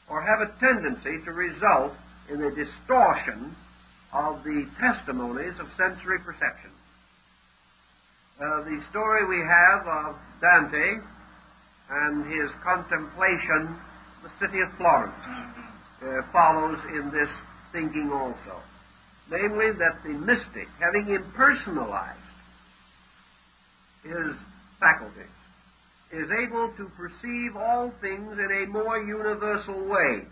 or have a tendency to result in a distortion of the testimonies of sensory perception. The story we have of Dante and his contemplation of the city of Florence follows in this thinking also. Namely, that the mystic, having impersonalized his faculties, is able to perceive all things in a more universal way.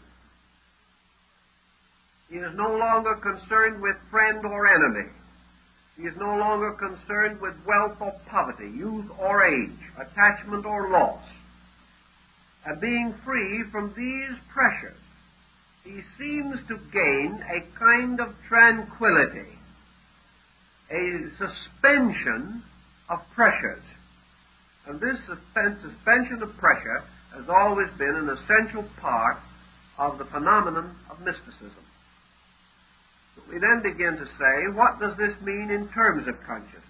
He is no longer concerned with friend or enemy. He is no longer concerned with wealth or poverty, youth or age, attachment or loss. And being free from these pressures, he seems to gain a kind of tranquility, a suspension of pressures. And this suspension of pressure has always been an essential part of the phenomenon of mysticism. We then begin to say, what does this mean in terms of consciousness?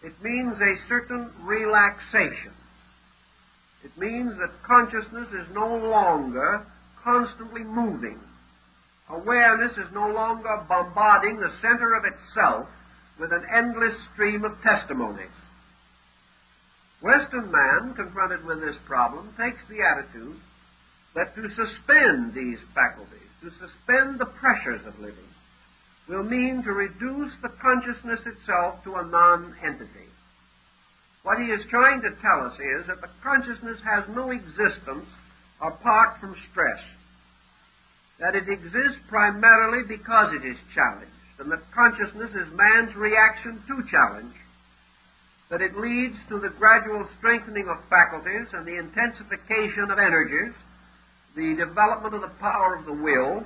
It means a certain relaxation. It means that consciousness is no longer constantly moving. Awareness is no longer bombarding the center of itself with an endless stream of testimonies. Western man, confronted with this problem, takes the attitude that to suspend these faculties, to suspend the pressures of living, will mean to reduce the consciousness itself to a non-entity. What he is trying to tell us is that the consciousness has no existence apart from stress, that it exists primarily because it is challenged, and that consciousness is man's reaction to challenge, that it leads to the gradual strengthening of faculties and the intensification of energies, the development of the power of the will,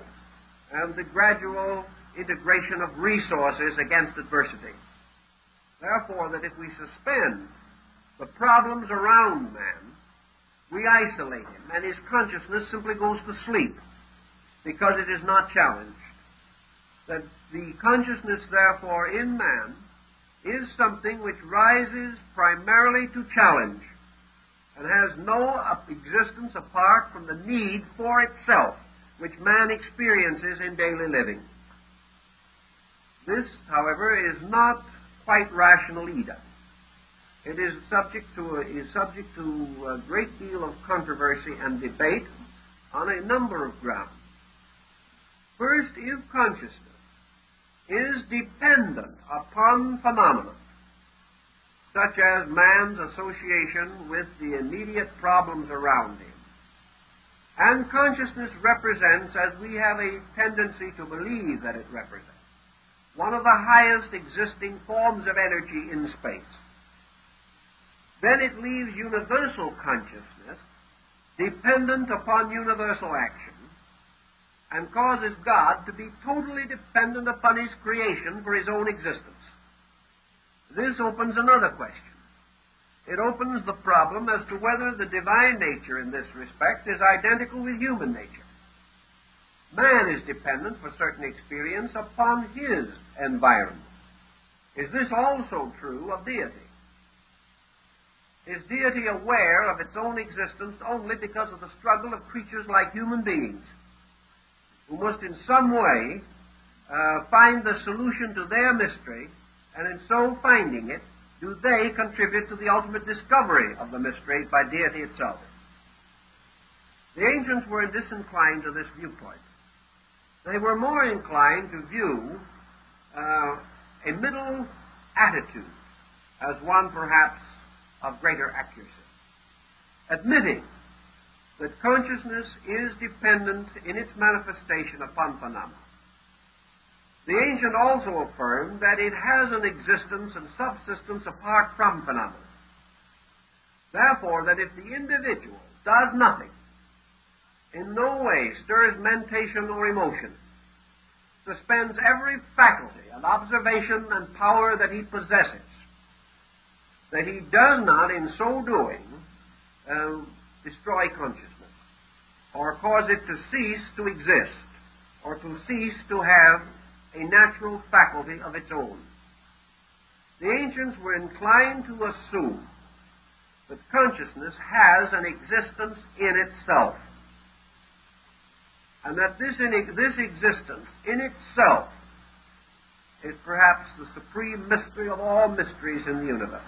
and the gradual integration of resources against adversity. Therefore, that if we suspend the problems around man, we isolate him, and his consciousness simply goes to sleep because it is not challenged. That the consciousness, therefore, in man is something which rises primarily to challenge, and has no existence apart from the need for itself, which man experiences in daily living. This, however, is not quite rational either. It is subject to a great deal of controversy and debate on a number of grounds. First, if consciousness is dependent upon phenomena, such as man's association with the immediate problems around him, and consciousness represents, as we have a tendency to believe that it represents, one of the highest existing forms of energy in space, then it leaves universal consciousness dependent upon universal action and causes God to be totally dependent upon his creation for his own existence. This opens another question. It opens the problem as to whether the divine nature in this respect is identical with human nature. Man is dependent for certain experience upon his environment. Is this also true of deity? Is deity aware of its own existence only because of the struggle of creatures like human beings, who must in some way find the solution to their mystery, and in so finding it, do they contribute to the ultimate discovery of the mystery by deity itself? The ancients were disinclined to this viewpoint. They were more inclined to view a middle attitude as one perhaps of greater accuracy, admitting that consciousness is dependent in its manifestation upon phenomena. The ancient also affirmed that it has an existence and subsistence apart from phenomena. Therefore, that if the individual does nothing, in no way stirs mentation or emotion, suspends every faculty and observation and power that he possesses, that he does not, in so doing, destroy consciousness, or cause it to cease to exist, or to cease to have a natural faculty of its own. The ancients were inclined to assume that consciousness has an existence in itself, and that this existence in itself is perhaps the supreme mystery of all mysteries in the universe.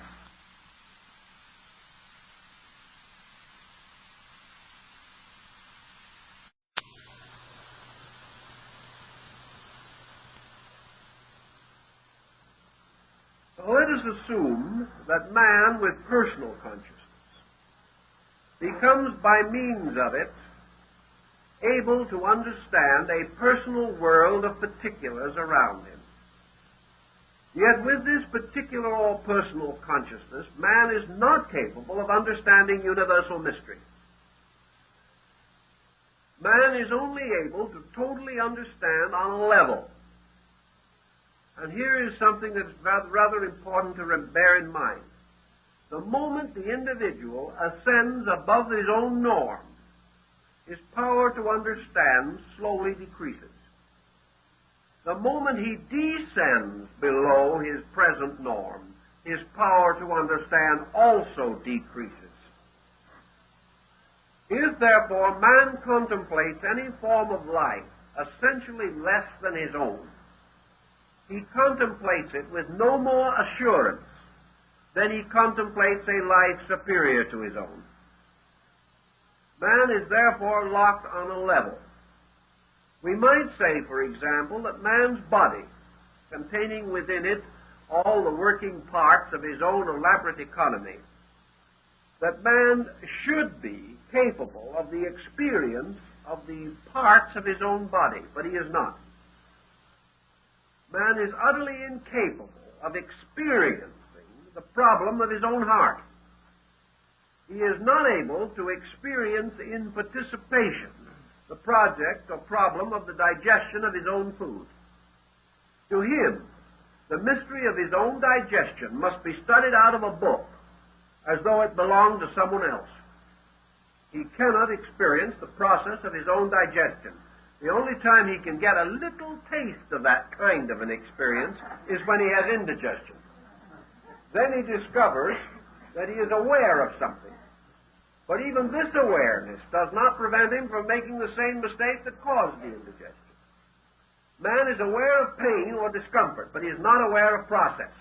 Let us assume that man with personal consciousness becomes by means of it able to understand a personal world of particulars around him. Yet with this particular or personal consciousness, man is not capable of understanding universal mystery. Man is only able to totally understand on a level. And here is something that's rather important to bear in mind. The moment the individual ascends above his own norm, his power to understand slowly decreases. The moment he descends below his present norm, his power to understand also decreases. If, therefore, man contemplates any form of life essentially less than his own, he contemplates it with no more assurance than he contemplates a life superior to his own. Man is therefore locked on a level. We might say, for example, that man's body, containing within it all the working parts of his own elaborate economy, that man should be capable of the experience of the parts of his own body, but he is not. Man is utterly incapable of experiencing the problem of his own heart. He is not able to experience in participation the project or problem of the digestion of his own food. To him, the mystery of his own digestion must be studied out of a book as though it belonged to someone else. He cannot experience the process of his own digestion. The only time he can get a little taste of that kind of an experience is when he has indigestion. Then he discovers that he is aware of something. But even this awareness does not prevent him from making the same mistake that caused the indigestion. Man is aware of pain or discomfort, but he is not aware of process.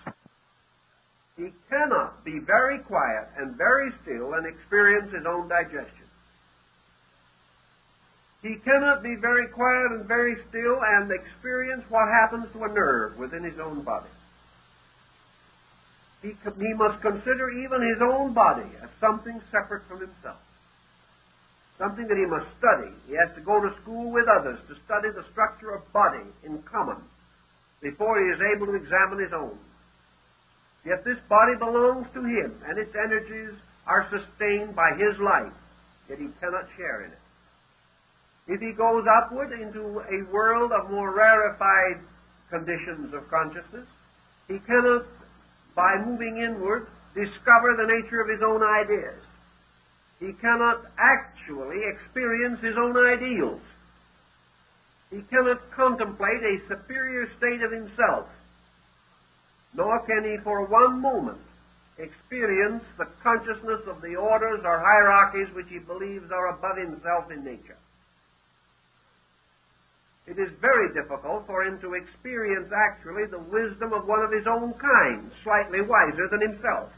He cannot be very quiet and very still and experience his own digestion. He cannot be very quiet and very still and experience what happens to a nerve within his own body. He must consider even his own body as something separate from himself, something that he must study. He has to go to school with others to study the structure of body in common before he is able to examine his own. Yet this body belongs to him, and its energies are sustained by his life, yet he cannot share in it. If he goes upward into a world of more rarefied conditions of consciousness, he cannot, by moving inward, discover the nature of his own ideas. He cannot actually experience his own ideals. He cannot contemplate a superior state of himself, nor can he for one moment experience the consciousness of the orders or hierarchies which he believes are above himself in nature. It is very difficult for him to experience actually the wisdom of one of his own kind, slightly wiser than himself.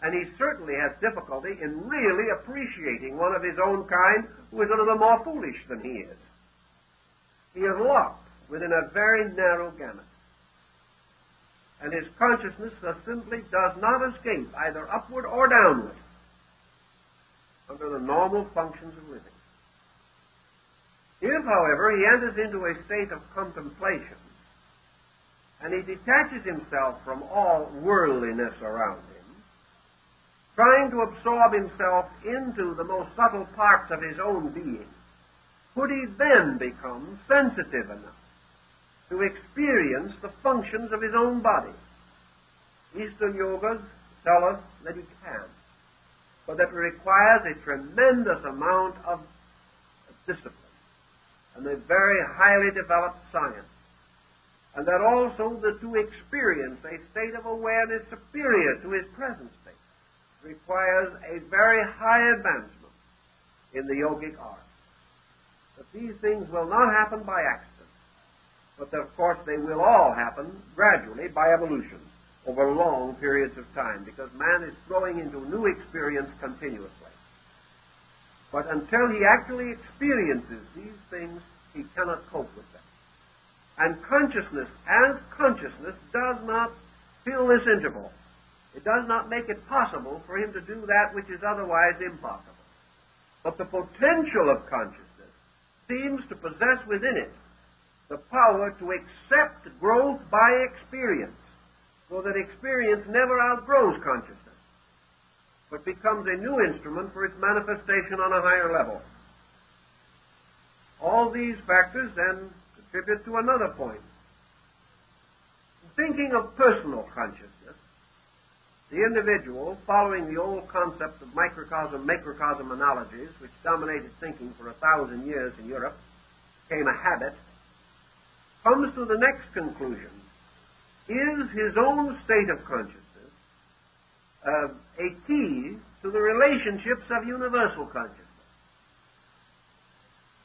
And he certainly has difficulty in really appreciating one of his own kind who is a little more foolish than he is. He is locked within a very narrow gamut. And his consciousness thus simply does not escape either upward or downward under the normal functions of living. If, however, he enters into a state of contemplation, and he detaches himself from all worldliness around him, trying to absorb himself into the most subtle parts of his own being, could he then become sensitive enough to experience the functions of his own body? Eastern yogas tell us that he can, but that it requires a tremendous amount of discipline and a very highly developed science, and that also that to experience a state of awareness superior to his present state requires a very high advancement in the yogic art. That these things will not happen by accident, but that, of course, they will all happen gradually by evolution over long periods of time, because man is going into new experience continuously. But until he actually experiences these things, he cannot cope with them. And consciousness, as consciousness, does not fill this interval. It does not make it possible for him to do that which is otherwise impossible. But the potential of consciousness seems to possess within it the power to accept growth by experience, so that experience never outgrows consciousness, but becomes a new instrument for its manifestation on a higher level. All these factors then contribute to another point. Thinking of personal consciousness, the individual, following the old concept of microcosm-macrocosm analogies, which dominated thinking for 1,000 years in Europe, became a habit, comes to the next conclusion. Is his own state of consciousness a key to the relationships of universal consciousness?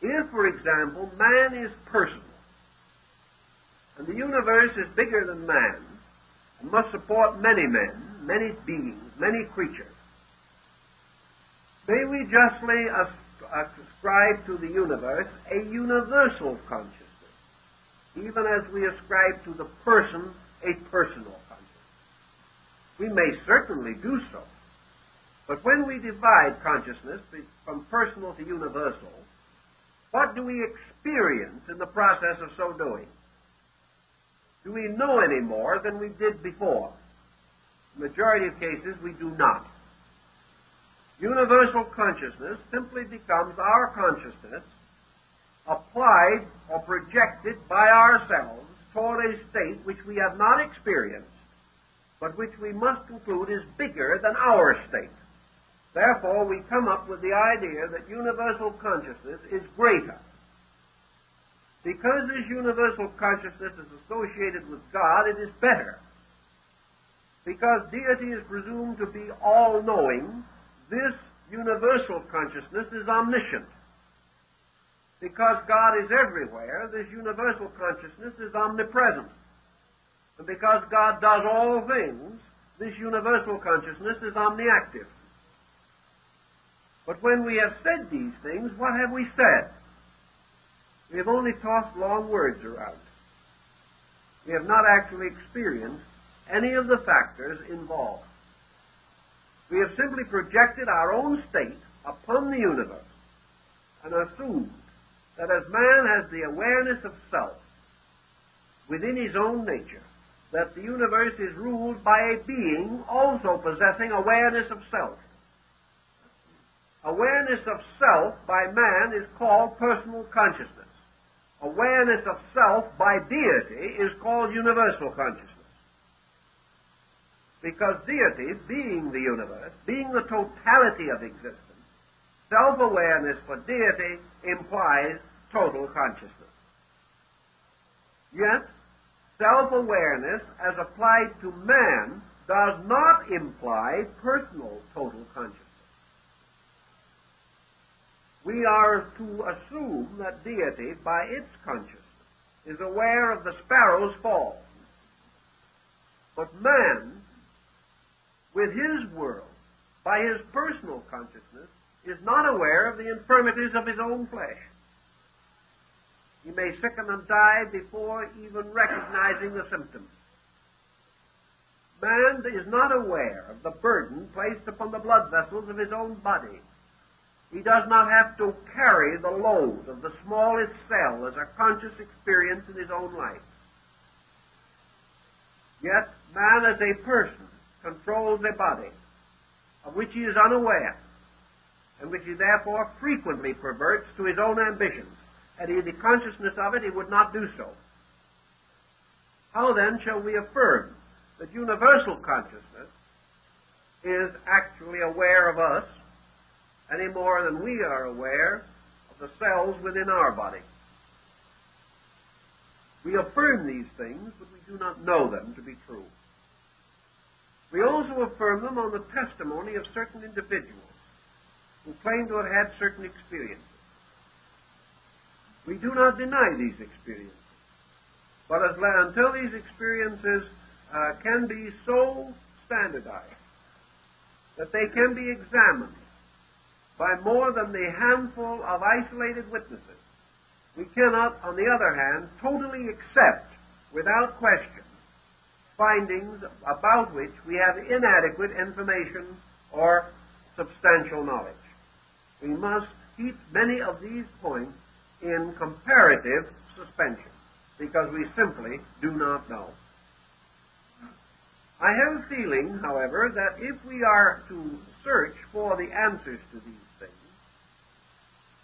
If, for example, man is personal, and the universe is bigger than man, and must support many men, many beings, many creatures, may we justly ascribe to the universe a universal consciousness, even as we ascribe to the person a personal consciousness? We may certainly do so, but when we divide consciousness from personal to universal, what do we experience in the process of so doing? Do we know any more than we did before? In the majority of cases, we do not. Universal consciousness simply becomes our consciousness applied or projected by ourselves toward a state which we have not experienced, but which we must conclude is bigger than our state. Therefore, we come up with the idea that universal consciousness is greater. Because this universal consciousness is associated with God, it is better. Because deity is presumed to be all-knowing, this universal consciousness is omniscient. Because God is everywhere, this universal consciousness is omnipresent. And because God does all things, this universal consciousness is omniactive. But when we have said these things, what have we said? We have only tossed long words around. We have not actually experienced any of the factors involved. We have simply projected our own state upon the universe and assumed that as man has the awareness of self within his own nature, that the universe is ruled by a being also possessing awareness of self. Awareness of self by man is called personal consciousness. Awareness of self by deity is called universal consciousness. Because deity, being the universe, being the totality of existence, self-awareness for deity implies total consciousness. Yet, self-awareness as applied to man does not imply personal total consciousness. We are to assume that deity, by its consciousness, is aware of the sparrow's fall. But man, with his world, by his personal consciousness, is not aware of the infirmities of his own flesh. He may sicken and die before even recognizing the symptoms. Man is not aware of the burden placed upon the blood vessels of his own body. He does not have to carry the load of the smallest cell as a conscious experience in his own life. Yet, man as a person controls a body of which he is unaware, and which he therefore frequently perverts to his own ambitions. Had he the consciousness of it, he would not do so. How then shall we affirm that universal consciousness is actually aware of us any more than we are aware of the cells within our body? We affirm these things, but we do not know them to be true. We also affirm them on the testimony of certain individuals who claim to have had certain experiences. We do not deny these experiences, but until these experiences can be so standardized that they can be examined by more than the handful of isolated witnesses, we cannot, on the other hand, totally accept, without question, findings about which we have inadequate information or substantial knowledge. We must keep many of these points in comparative suspension, because we simply do not know. I have a feeling, however, that if we are to search for the answers to these things,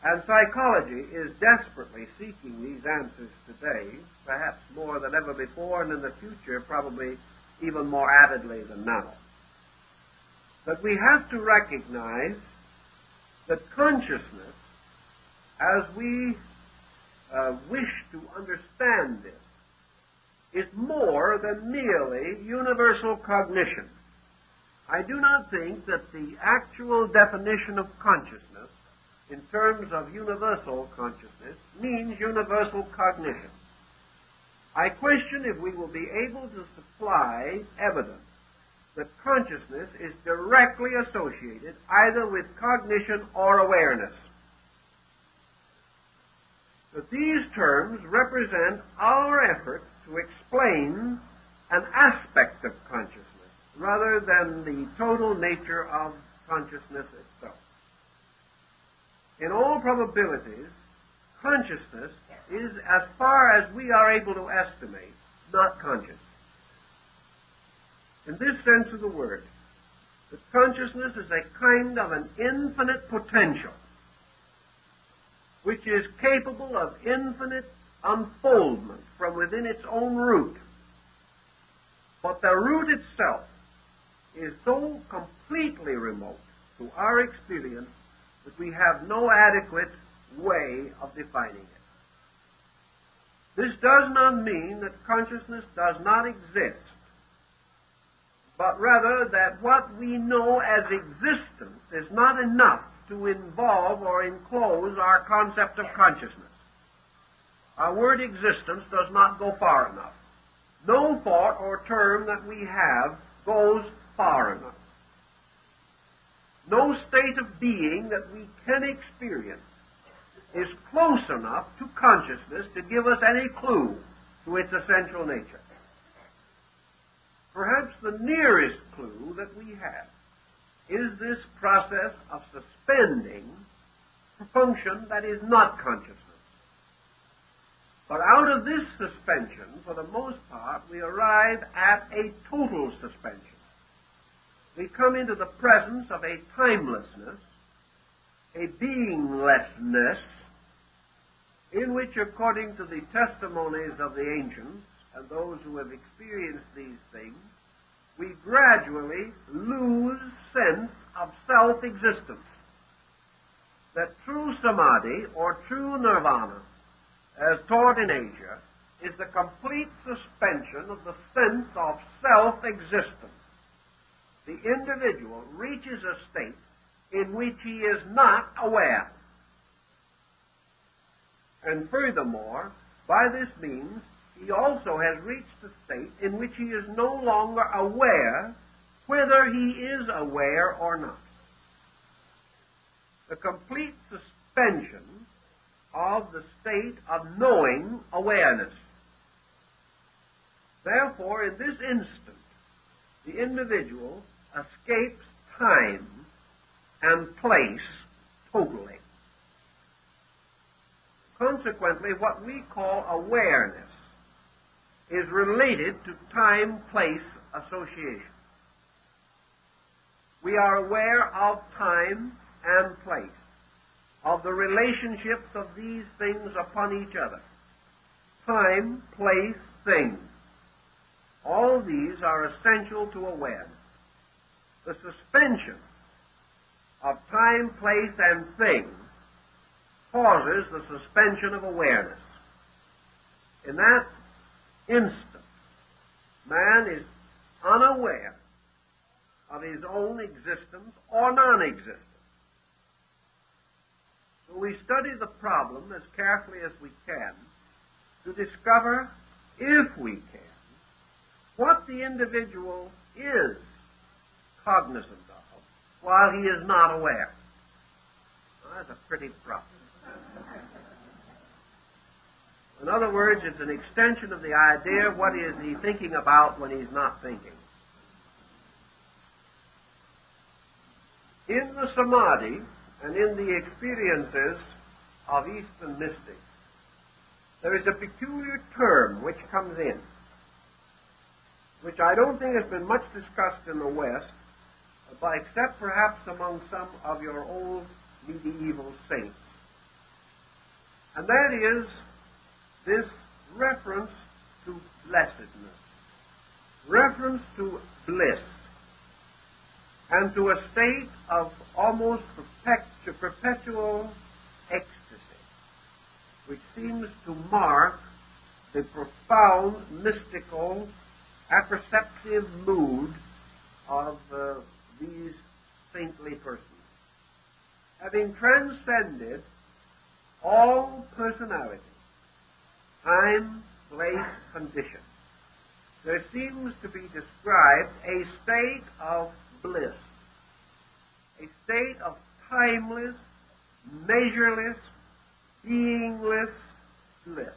and psychology is desperately seeking these answers today, perhaps more than ever before, and in the future probably even more avidly than now, that we have to recognize that consciousness, as we wish to understand this, is more than merely universal cognition. I do not think that the actual definition of consciousness in terms of universal consciousness means universal cognition. I question if we will be able to supply evidence that consciousness is directly associated either with cognition or awareness. That these terms represent our effort to explain an aspect of consciousness rather than the total nature of consciousness itself. In all probabilities, consciousness is, as far as we are able to estimate, not conscious. In this sense of the word, that consciousness is a kind of an infinite potential, which is capable of infinite unfoldment from within its own root. But the root itself is so completely remote to our experience that we have no adequate way of defining it. This does not mean that consciousness does not exist, but rather that what we know as existence is not enough to involve or enclose our concept of consciousness. Our word existence does not go far enough. No thought or term that we have goes far enough. No state of being that we can experience is close enough to consciousness to give us any clue to its essential nature. Perhaps the nearest clue that we have is this process of suspending a function that is not consciousness. But out of this suspension, for the most part, we arrive at a total suspension. We come into the presence of a timelessness, a beinglessness, in which, according to the testimonies of the ancients and those who have experienced these things, we gradually lose sense of self-existence. That true samadhi, or true nirvana, as taught in Asia, is the complete suspension of the sense of self-existence. The individual reaches a state in which he is not aware. And furthermore, by this means, he also has reached a state in which he is no longer aware whether he is aware or not. The complete suspension of the state of knowing awareness. Therefore, in this instant, the individual escapes time and place totally. Consequently, what we call awareness is related to time-place association. We are aware of time and place, of the relationships of these things upon each other. Time, place, things. All these are essential to awareness. The suspension of time, place, and things causes the suspension of awareness. In that instant, man is unaware of his own existence or non-existence. So we study the problem as carefully as we can to discover, if we can, what the individual is cognizant of while he is not aware. Well, that's a pretty problem. In other words, it's an extension of the idea, what is he thinking about when he's not thinking? In the samadhi and in the experiences of Eastern mystics, there is a peculiar term which comes in, which I don't think has been much discussed in the West, except perhaps among some of your old medieval saints. And that is this reference to blessedness, reference to bliss, and to a state of almost perpetual ecstasy, which seems to mark the profound, mystical, apperceptive mood of these saintly persons. Having transcended all personality, time, place, condition, there seems to be described a state of bliss, a state of timeless, measureless, beingless bliss.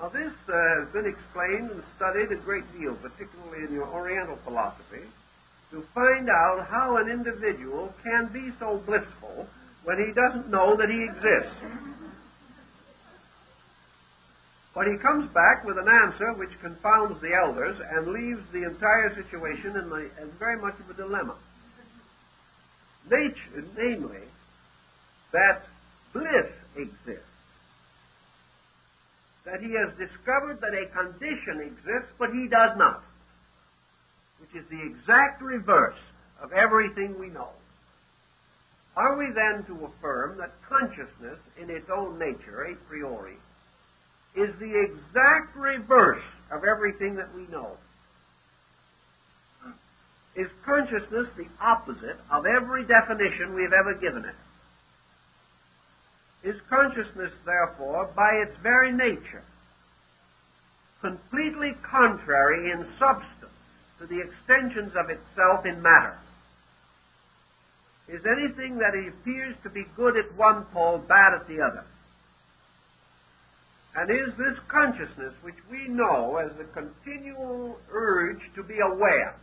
Now this has been explained and studied a great deal, particularly in your Oriental philosophy, to find out how an individual can be so blissful when he doesn't know that he exists. But he comes back with an answer which confounds the elders and leaves the entire situation in very much of a dilemma. Namely, that bliss exists, that he has discovered that a condition exists, but he does not, which is the exact reverse of everything we know. Are we then to affirm that consciousness in its own nature, a priori, is the exact reverse of everything that we know? is consciousness the opposite of every definition we've ever given it? Is consciousness, therefore, by its very nature, completely contrary in substance to the extensions of itself in matter? Is anything that appears to be good at one pole bad at the other? And is this consciousness, which we know as the continual urge to be aware,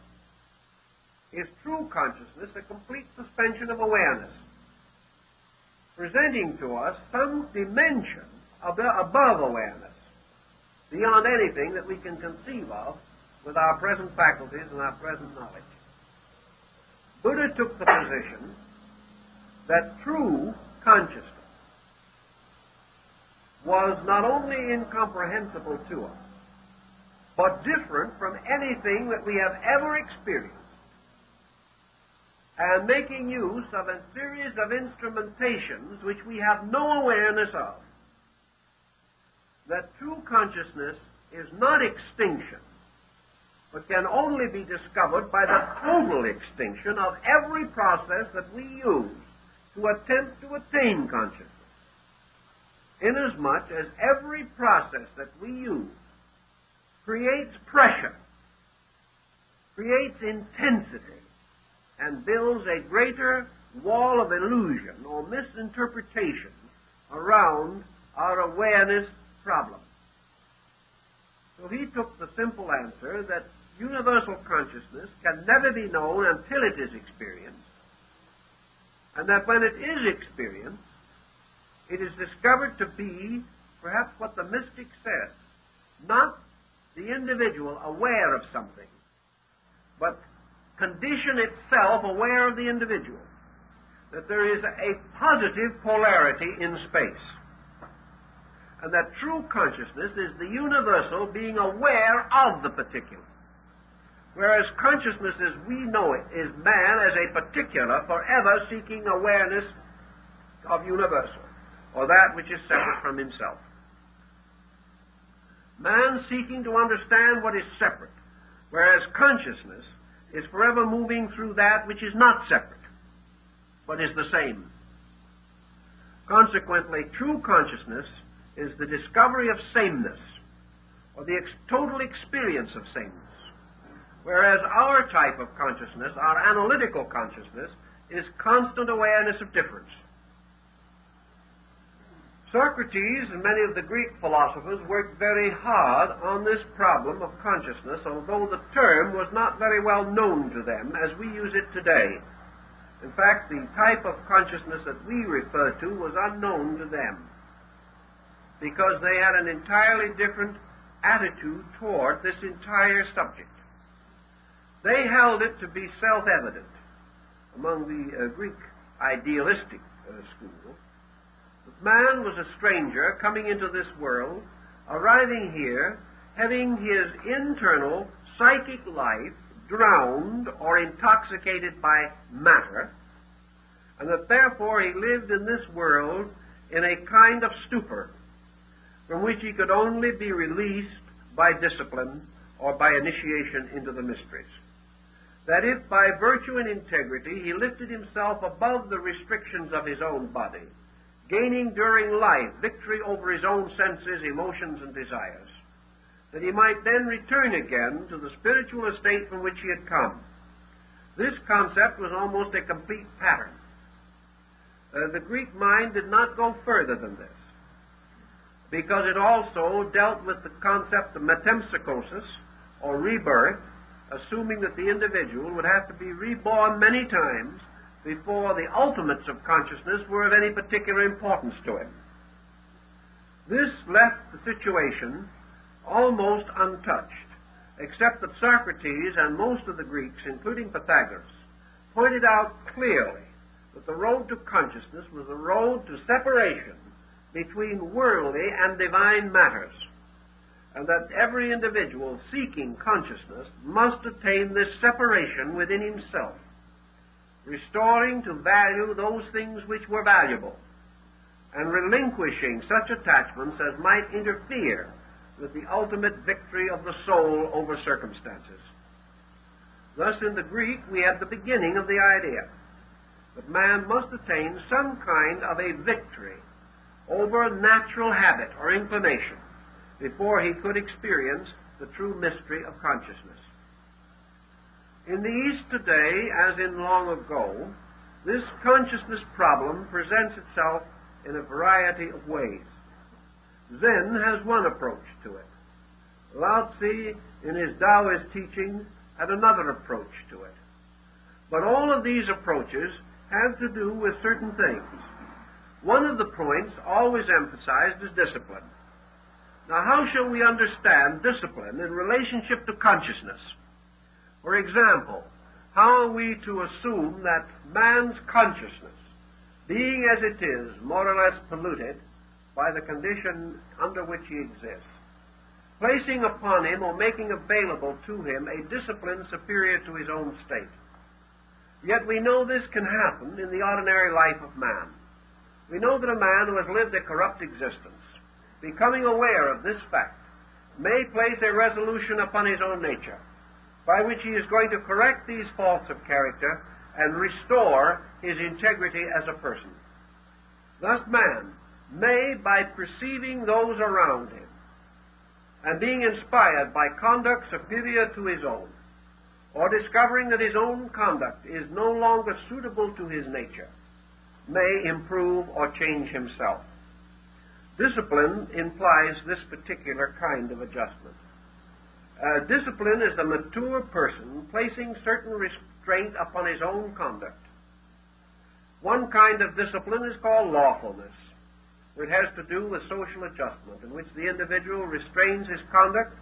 is true consciousness a complete suspension of awareness, presenting to us some dimension above awareness, beyond anything that we can conceive of with our present faculties and our present knowledge? Buddha took the position that true consciousness was not only incomprehensible to us, but different from anything that we have ever experienced, and making use of a series of instrumentations which we have no awareness of. That true consciousness is not extinction, but can only be discovered by the total extinction of every process that we use to attempt to attain consciousness, inasmuch as every process that we use creates pressure, creates intensity, and builds a greater wall of illusion or misinterpretation around our awareness problem. So he took the simple answer that universal consciousness can never be known until it is experienced, and that when it is experienced, it is discovered to be perhaps what the mystic says, not the individual aware of something, but condition itself aware of the individual, that there is a positive polarity in space, and that true consciousness is the universal being aware of the particular, whereas consciousness as we know it is man as a particular forever seeking awareness of universal, or that which is separate from himself. Man seeking to understand what is separate, whereas consciousness is forever moving through that which is not separate, but is the same. Consequently, true consciousness is the discovery of sameness, or the total experience of sameness, whereas our type of consciousness, our analytical consciousness, is constant awareness of difference. Socrates and many of the Greek philosophers worked very hard on this problem of consciousness, although the term was not very well known to them as we use it today. In fact, the type of consciousness that we refer to was unknown to them, because they had an entirely different attitude toward this entire subject. They held it to be self-evident among the Greek idealistic school. Man was a stranger coming into this world, arriving here, having his internal psychic life drowned or intoxicated by matter, and that therefore he lived in this world in a kind of stupor from which he could only be released by discipline or by initiation into the mysteries. That if by virtue and integrity he lifted himself above the restrictions of his own body, gaining during life victory over his own senses, emotions, and desires, that he might then return again to the spiritual estate from which he had come. This concept was almost a complete pattern. The Greek mind did not go further than this, because it also dealt with the concept of metempsychosis, or rebirth, assuming that the individual would have to be reborn many times before the ultimates of consciousness were of any particular importance to him. This left the situation almost untouched, except that Socrates and most of the Greeks, including Pythagoras, pointed out clearly that the road to consciousness was a road to separation between worldly and divine matters, and that every individual seeking consciousness must attain this separation within himself, restoring to value those things which were valuable, and relinquishing such attachments as might interfere with the ultimate victory of the soul over circumstances. Thus, in the Greek, we have the beginning of the idea that man must attain some kind of a victory over natural habit or inclination before he could experience the true mystery of consciousness. In the East today, as in long ago, this consciousness problem presents itself in a variety of ways. Zen has one approach to it. Lao Tzu, in his Taoist teachings, had another approach to it. But all of these approaches have to do with certain things. One of the points always emphasized is discipline. Now, how shall we understand discipline in relationship to consciousness? For example, how are we to assume that man's consciousness, being as it is more or less polluted by the condition under which he exists, placing upon him or making available to him a discipline superior to his own state? Yet we know this can happen in the ordinary life of man. We know that a man who has lived a corrupt existence, becoming aware of this fact, may place a resolution upon his own nature, by which he is going to correct these faults of character and restore his integrity as a person. Thus man may, by perceiving those around him, and being inspired by conduct superior to his own, or discovering that his own conduct is no longer suitable to his nature, may improve or change himself. Discipline implies this particular kind of adjustment. Discipline is the mature person placing certain restraint upon his own conduct. One kind of discipline is called lawfulness. It has to do with social adjustment, in which the individual restrains his conduct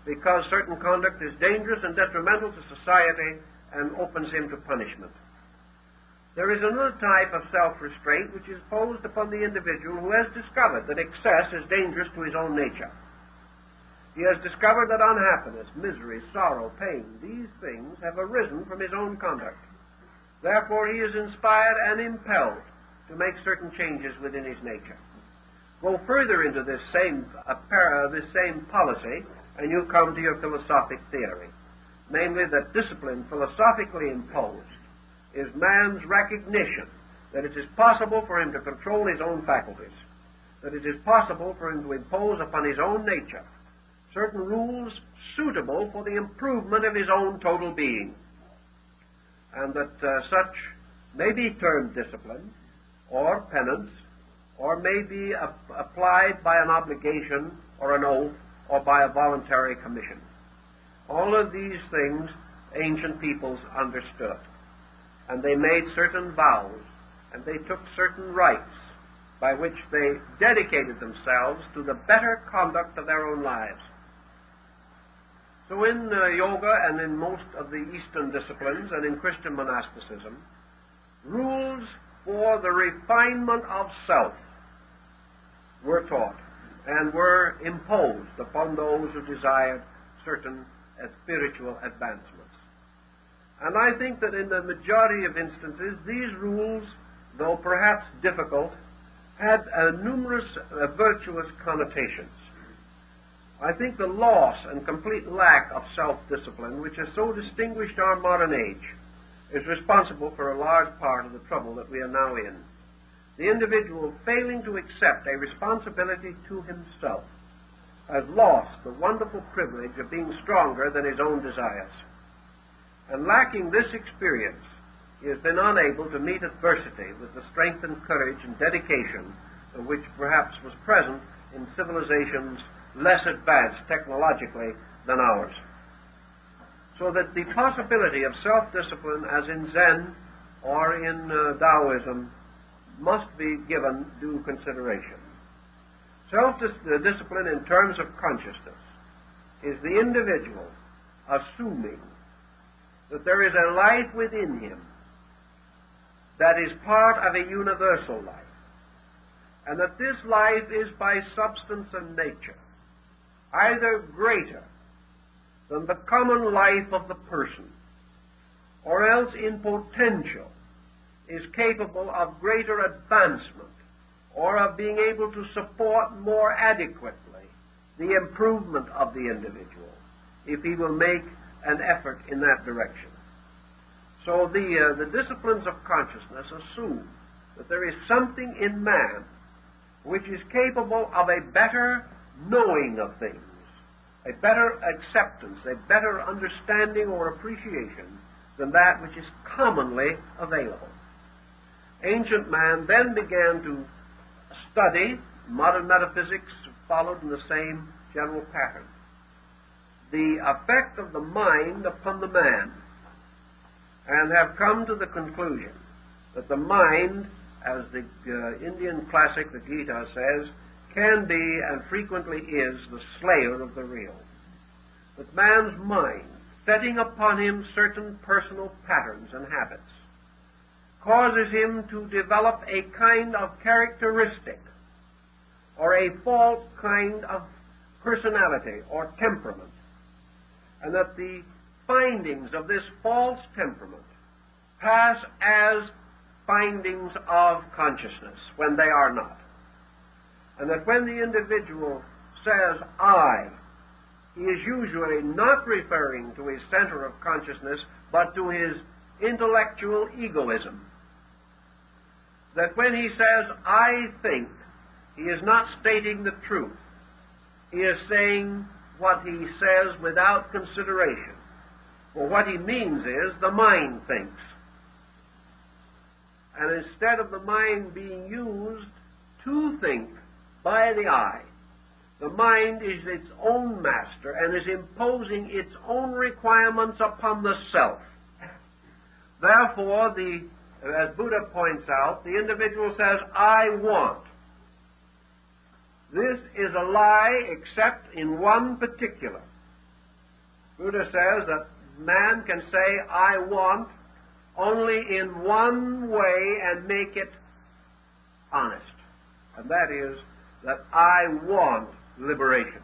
because certain conduct is dangerous and detrimental to society and opens him to punishment. There is another type of self-restraint which is posed upon the individual who has discovered that excess is dangerous to his own nature. He has discovered that unhappiness, misery, sorrow, pain, these things have arisen from his own conduct. Therefore, he is inspired and impelled to make certain changes within his nature. Go further into this same policy, and you come to your philosophic theory, namely that discipline philosophically imposed is man's recognition that it is possible for him to control his own faculties, that it is possible for him to impose upon his own nature certain rules suitable for the improvement of his own total being, and that such may be termed discipline or penance, or may be applied by an obligation or an oath or by a voluntary commission. All of these things ancient peoples understood, and they made certain vows, and they took certain rites by which they dedicated themselves to the better conduct of their own lives. So in yoga and in most of the Eastern disciplines and in Christian monasticism, rules for the refinement of self were taught and were imposed upon those who desired certain spiritual advancements. And I think that in the majority of instances, these rules, though perhaps difficult, had numerous virtuous connotations. I think the loss and complete lack of self-discipline, which has so distinguished our modern age, is responsible for a large part of the trouble that we are now in. The individual, failing to accept a responsibility to himself, has lost the wonderful privilege of being stronger than his own desires. And lacking this experience, he has been unable to meet adversity with the strength and courage and dedication which perhaps was present in civilizations less advanced technologically than ours. So that the possibility of self-discipline, as in Zen or in Taoism, must be given due consideration. Self-discipline in terms of consciousness is the individual assuming that there is a life within him that is part of a universal life, and that this life is by substance and nature either greater than the common life of the person, or else in potential is capable of greater advancement, or of being able to support more adequately the improvement of the individual, if he will make an effort in that direction. So the disciplines of consciousness assume that there is something in man which is capable of a better knowing of things, a better acceptance, a better understanding or appreciation than that which is commonly available. Ancient man then began to study. Modern metaphysics followed in the same general pattern. The effect of the mind upon the man, and have come to the conclusion that the mind, as the Indian classic, the Gita, says, can be and frequently is the slayer of the real. That man's mind, setting upon him certain personal patterns and habits, causes him to develop a kind of characteristic or a false kind of personality or temperament, and that the findings of this false temperament pass as findings of consciousness when they are not. And that when the individual says, I, he is usually not referring to his center of consciousness, but to his intellectual egoism. That when he says, I think, he is not stating the truth. He is saying what he says without consideration. For what he means is, the mind thinks. And instead of the mind being used to think by the I, the mind is its own master and is imposing its own requirements upon the self. Therefore, as Buddha points out, the individual says, I want. This is a lie except in one particular. Buddha says that man can say, I want, only in one way and make it honest. And that is that I want liberation.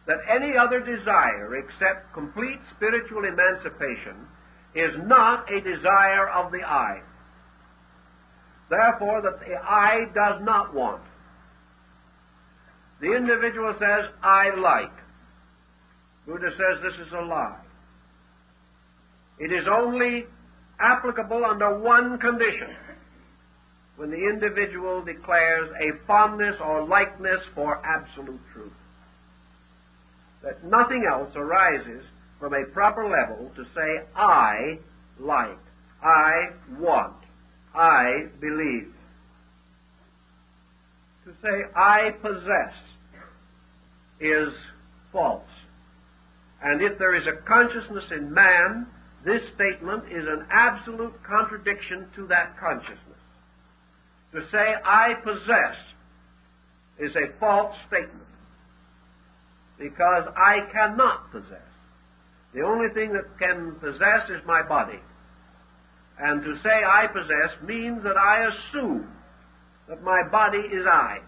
That any other desire except complete spiritual emancipation is not a desire of the I. Therefore, that the I does not want. The individual says, I like. Buddha says this is a lie. It is only applicable under one condition, when the individual declares a fondness or likeness for absolute truth. That nothing else arises from a proper level to say, I like, I want, I believe. To say, I possess, is false. And if there is a consciousness in man, this statement is an absolute contradiction to that consciousness. To say, I possess, is a false statement, because I cannot possess. The only thing that can possess is my body. And to say I possess means that I assume that my body is I.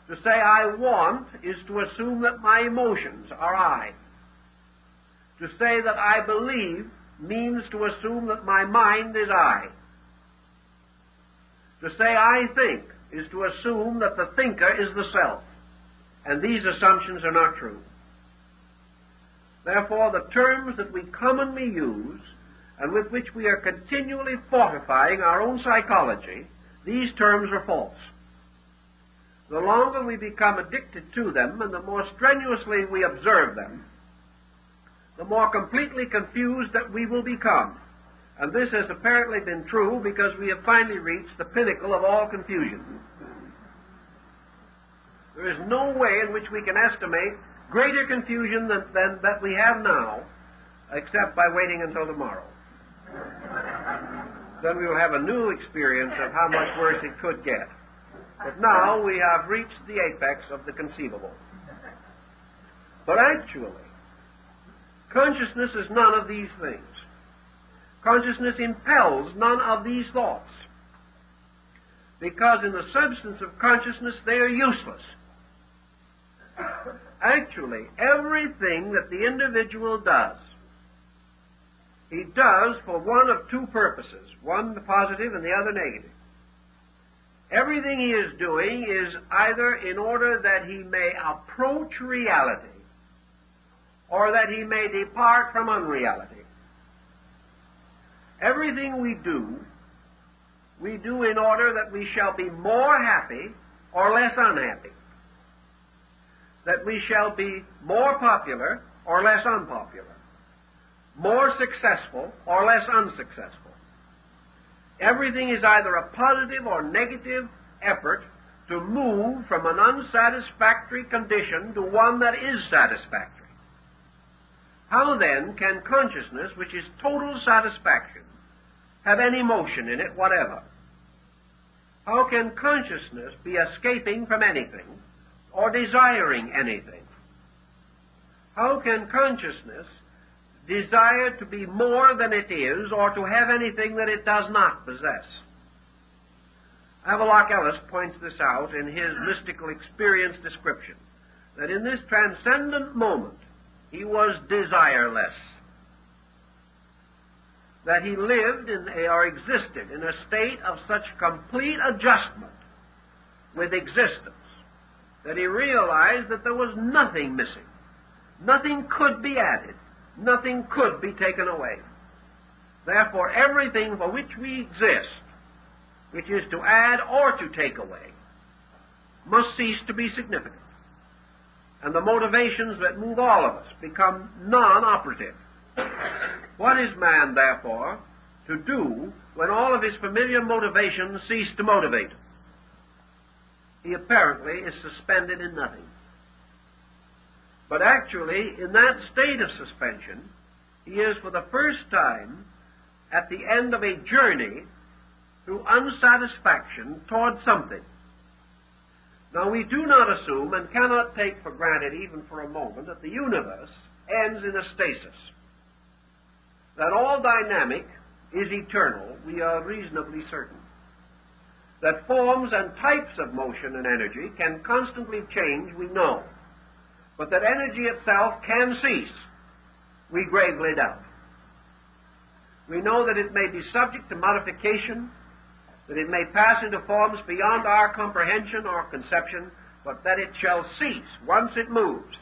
To say I want is to assume that my emotions are I. To say that I believe means to assume that my mind is I. To say I think is to assume that the thinker is the self. And these assumptions are not true. Therefore, the terms that we commonly use and with which we are continually fortifying our own psychology, these terms are false. The longer we become addicted to them and the more strenuously we observe them, the more completely confused that we will become. And this has apparently been true because we have finally reached the pinnacle of all confusion. There is no way in which we can estimate greater confusion than that we have now, except by waiting until tomorrow. Then we will have a new experience of how much worse it could get. But now we have reached the apex of the conceivable. But actually, consciousness is none of these things. Consciousness impels none of these thoughts, because in the substance of consciousness they are useless. Actually, everything that the individual does, he does for one of two purposes, one positive and the other negative. Everything he is doing is either in order that he may approach reality or that he may depart from unreality. Everything we do in order that we shall be more happy or less unhappy, that we shall be more popular or less unpopular, more successful or less unsuccessful. Everything is either a positive or negative effort to move from an unsatisfactory condition to one that is satisfactory. How then can consciousness, which is total satisfaction, have any motion in it whatever? How can consciousness be escaping from anything or desiring anything? How can consciousness desire to be more than it is or to have anything that it does not possess? Havelock Ellis points this out in his mystical experience description, that in this transcendent moment he was desireless, that he lived or existed in a state of such complete adjustment with existence that he realized that there was nothing missing, nothing could be added, nothing could be taken away. Therefore, everything for which we exist, which is to add or to take away, must cease to be significant. And the motivations that move all of us become non-operative. What is man, therefore, to do when all of his familiar motivations cease to motivate him? He apparently is suspended in nothing. But actually, in that state of suspension, he is for the first time at the end of a journey through unsatisfaction toward something. Now, we do not assume and cannot take for granted even for a moment that the universe ends in a stasis. That all dynamic is eternal, we are reasonably certain. That forms and types of motion and energy can constantly change, we know. But that energy itself can cease, we gravely doubt. We know that it may be subject to modification, that it may pass into forms beyond our comprehension or conception, but that it shall cease once it moves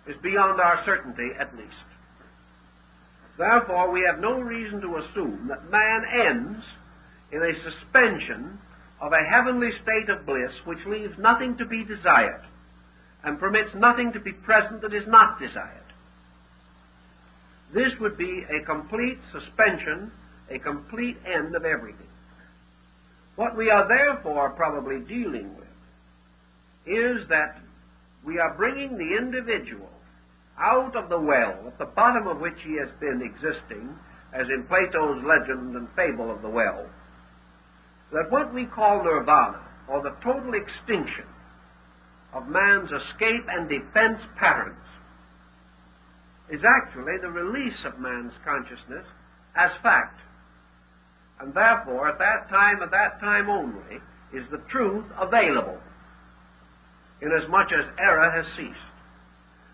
is beyond our certainty at least. Therefore, we have no reason to assume that man ends in a suspension of a heavenly state of bliss which leaves nothing to be desired and permits nothing to be present that is not desired. This would be a complete suspension, a complete end of everything. What we are therefore probably dealing with is that we are bringing the individual out of the well, at the bottom of which he has been existing, as in Plato's legend and fable of the well, that what we call nirvana, or the total extinction of man's escape and defense patterns, is actually the release of man's consciousness as fact. And therefore, at that time only, is the truth available, inasmuch as error has ceased.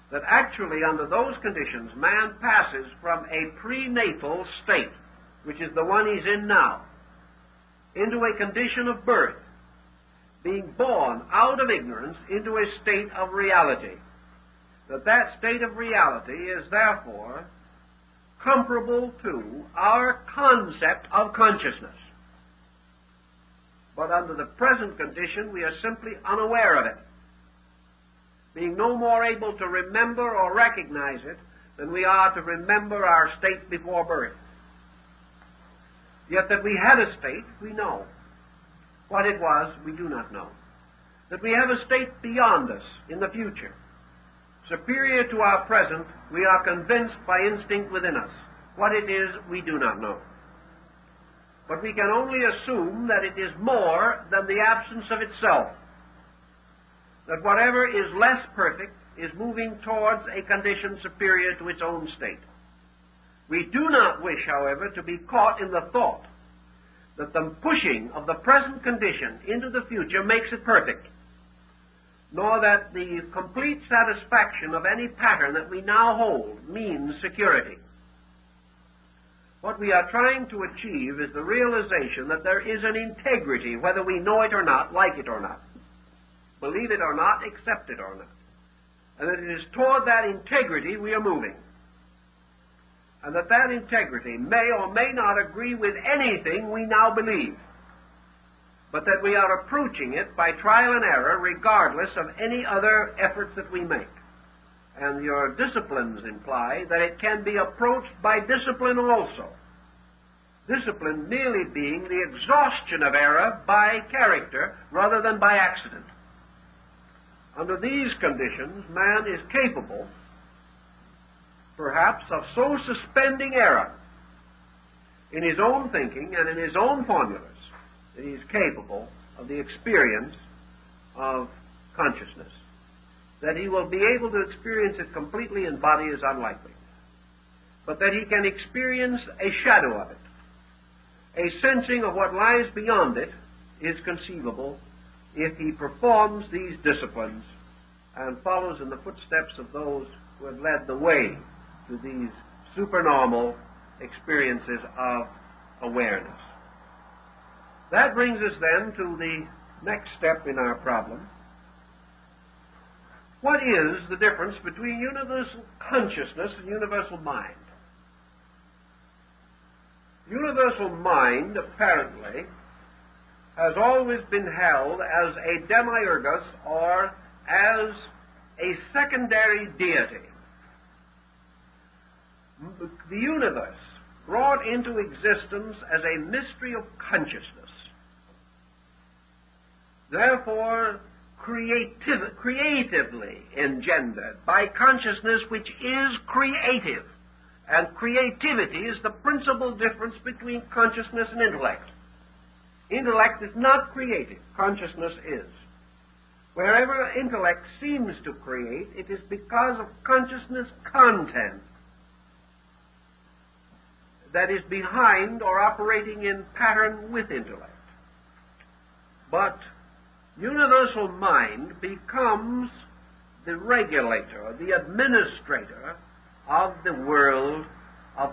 That actually, under those conditions, man passes from a prenatal state, which is the one he's in now, into a condition of birth, being born out of ignorance into a state of reality. That state of reality is therefore comparable to our concept of consciousness. But under the present condition, we are simply unaware of it, being no more able to remember or recognize it than we are to remember our state before birth. Yet that we had a state, we know. What it was, we do not know. That we have a state beyond us in the future, superior to our present, we are convinced by instinct within us. What it is, we do not know. But we can only assume that it is more than the absence of itself. That whatever is less perfect is moving towards a condition superior to its own state. We do not wish, however, to be caught in the thought that the pushing of the present condition into the future makes it perfect, nor that the complete satisfaction of any pattern that we now hold means security. What we are trying to achieve is the realization that there is an integrity, whether we know it or not, like it or not, believe it or not, accept it or not, and that it is toward that integrity we are moving. and that integrity may or may not agree with anything we now believe, but that we are approaching it by trial and error regardless of any other efforts that we make. And your disciplines imply that it can be approached by discipline also. Discipline merely being the exhaustion of error by character rather than by accident. Under these conditions, man is capable, perhaps, of so suspending error in his own thinking and in his own formulas that he is capable of the experience of consciousness. That he will be able to experience it completely in body is unlikely, but that he can experience a shadow of it. A sensing of what lies beyond it is conceivable if he performs these disciplines and follows in the footsteps of those who have led the way to these supernormal experiences of awareness. That brings us then to the next step in our problem. What is the difference between universal consciousness and universal mind? Universal mind, apparently, has always been held as a demiurgus or as a secondary deity. The universe brought into existence as a mystery of consciousness. Therefore, creatively engendered by consciousness which is creative. And creativity is the principal difference between consciousness and intellect. Intellect is not creative. Consciousness is. Wherever intellect seems to create, it is because of consciousness content that is behind or operating in pattern with intellect. But universal mind becomes the regulator, the administrator of the world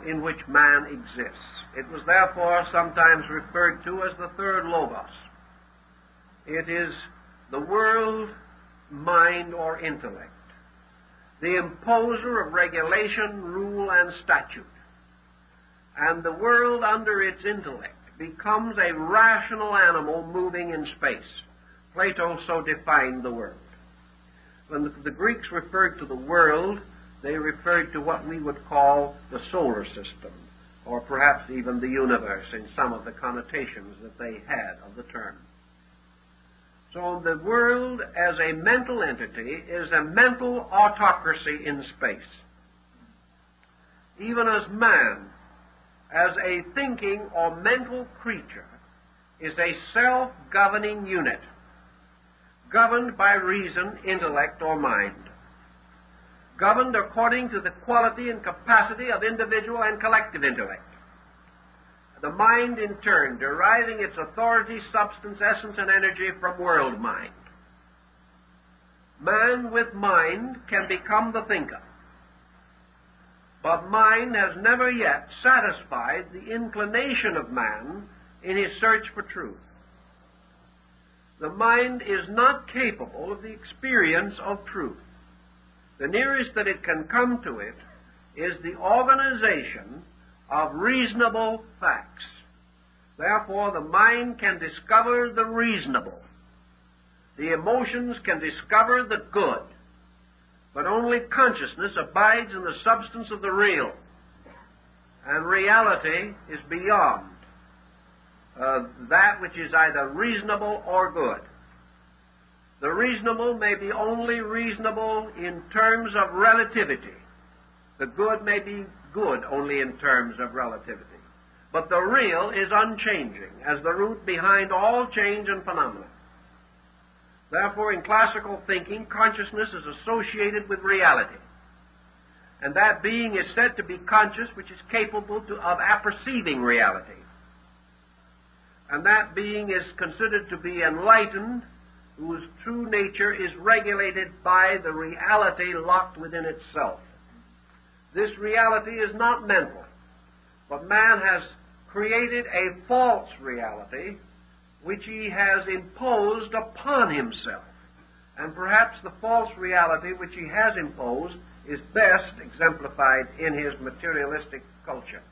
in which man exists. It was therefore sometimes referred to as the third logos. It is the world, mind, or intellect, the imposer of regulation, rule, and statute. And the world under its intellect becomes a rational animal moving in space. Plato so defined the world. When the Greeks referred to the world, they referred to what we would call the solar system, or perhaps even the universe in some of the connotations that they had of the term. So the world as a mental entity is a mental autocracy in space. Even as man, as a thinking or mental creature, is a self-governing unit, governed by reason, intellect, or mind, governed according to the quality and capacity of individual and collective intellect. The mind, in turn, deriving its authority, substance, essence, and energy from world mind. Man with mind can become the thinker, but mind has never yet satisfied the inclination of man in his search for truth. The mind is not capable of the experience of truth. The nearest that it can come to it is the organization of reasonable facts. Therefore, the mind can discover the reasonable. The emotions can discover the good. But only consciousness abides in the substance of the real. And reality is beyond that which is either reasonable or good. The reasonable may be only reasonable in terms of relativity. The good may be good only in terms of relativity. But the real is unchanging, as the root behind all change and phenomena. Therefore, in classical thinking, consciousness is associated with reality. And that being is said to be conscious, which is capable of apperceiving reality. And that being is considered to be enlightened, whose true nature is regulated by the reality locked within itself. This reality is not mental, but man has created a false reality which he has imposed upon himself. And perhaps the false reality which he has imposed is best exemplified in his materialistic culture.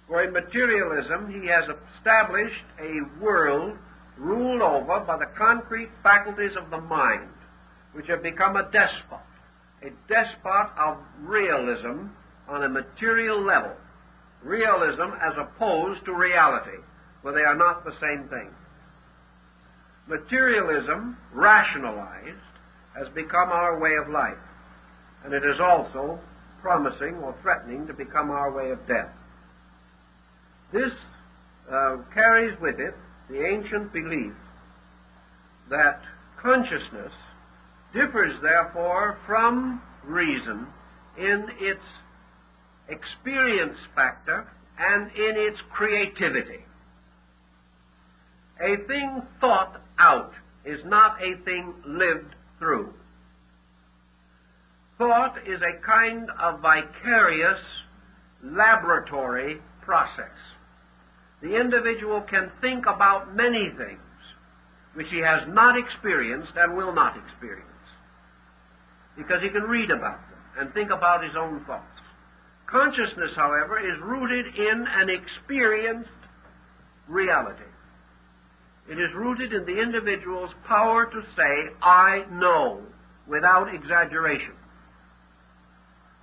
For in materialism, he has established a world ruled over by the concrete faculties of the mind, which have become a despot of realism on a material level. Realism as opposed to reality, for they are not the same thing. Materialism, rationalized, has become our way of life, and it is also promising or threatening to become our way of death. This carries with it the ancient belief that consciousness differs, therefore, from reason in its experience factor and in its creativity. A thing thought out is not a thing lived through. Thought is a kind of vicarious laboratory process. The individual can think about many things which he has not experienced and will not experience, because he can read about them and think about his own thoughts. Consciousness, however, is rooted in an experienced reality. It is rooted in the individual's power to say, I know, without exaggeration.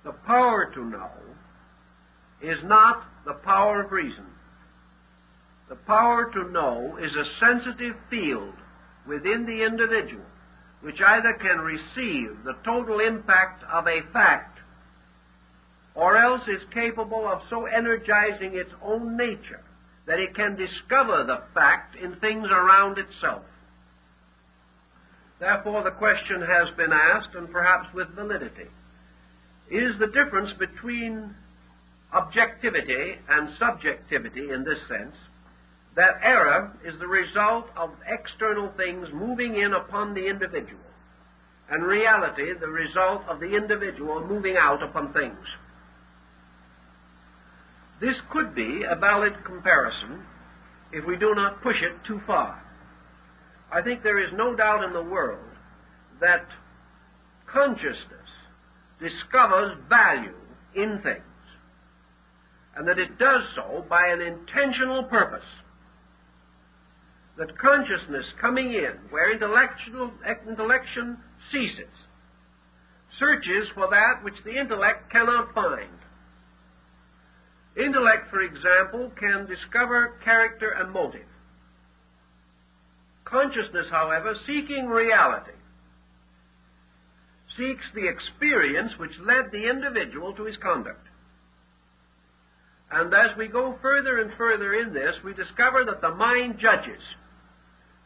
The power to know is not the power of reason. The power to know is a sensitive field within the individual, which either can receive the total impact of a fact, or else is capable of so energizing its own nature that it can discover the fact in things around itself. Therefore, the question has been asked, and perhaps with validity, is the difference between objectivity and subjectivity in this sense that error is the result of external things moving in upon the individual, and reality the result of the individual moving out upon things. This could be a valid comparison if we do not push it too far. I think there is no doubt in the world that consciousness discovers value in things, and that it does so by an intentional purpose. That consciousness coming in where intellection ceases, searches for that which the intellect cannot find. Intellect, for example, can discover character and motive. Consciousness, however, seeking reality, seeks the experience which led the individual to his conduct. And as we go further and further in this, we discover that the mind judges,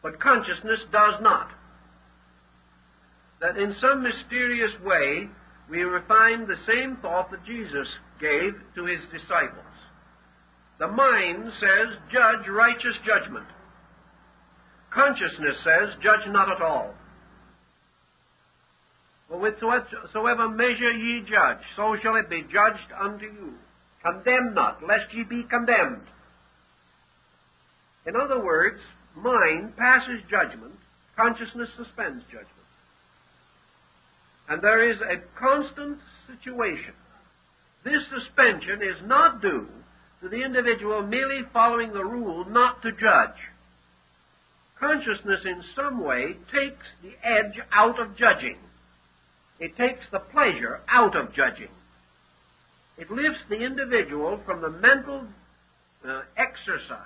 but consciousness does not. That in some mysterious way, we refine the same thought that Jesus gave to his disciples. The mind says, judge righteous judgment. Consciousness says, judge not at all. For whatsoever measure ye judge, so shall it be judged unto you. Condemn not, lest ye be condemned. In other words, mind passes judgment, consciousness suspends judgment. And there is a constant situation. This suspension is not due to the individual merely following the rule not to judge. Consciousness in some way takes the edge out of judging. It takes the pleasure out of judging. It lifts the individual from the mental exercise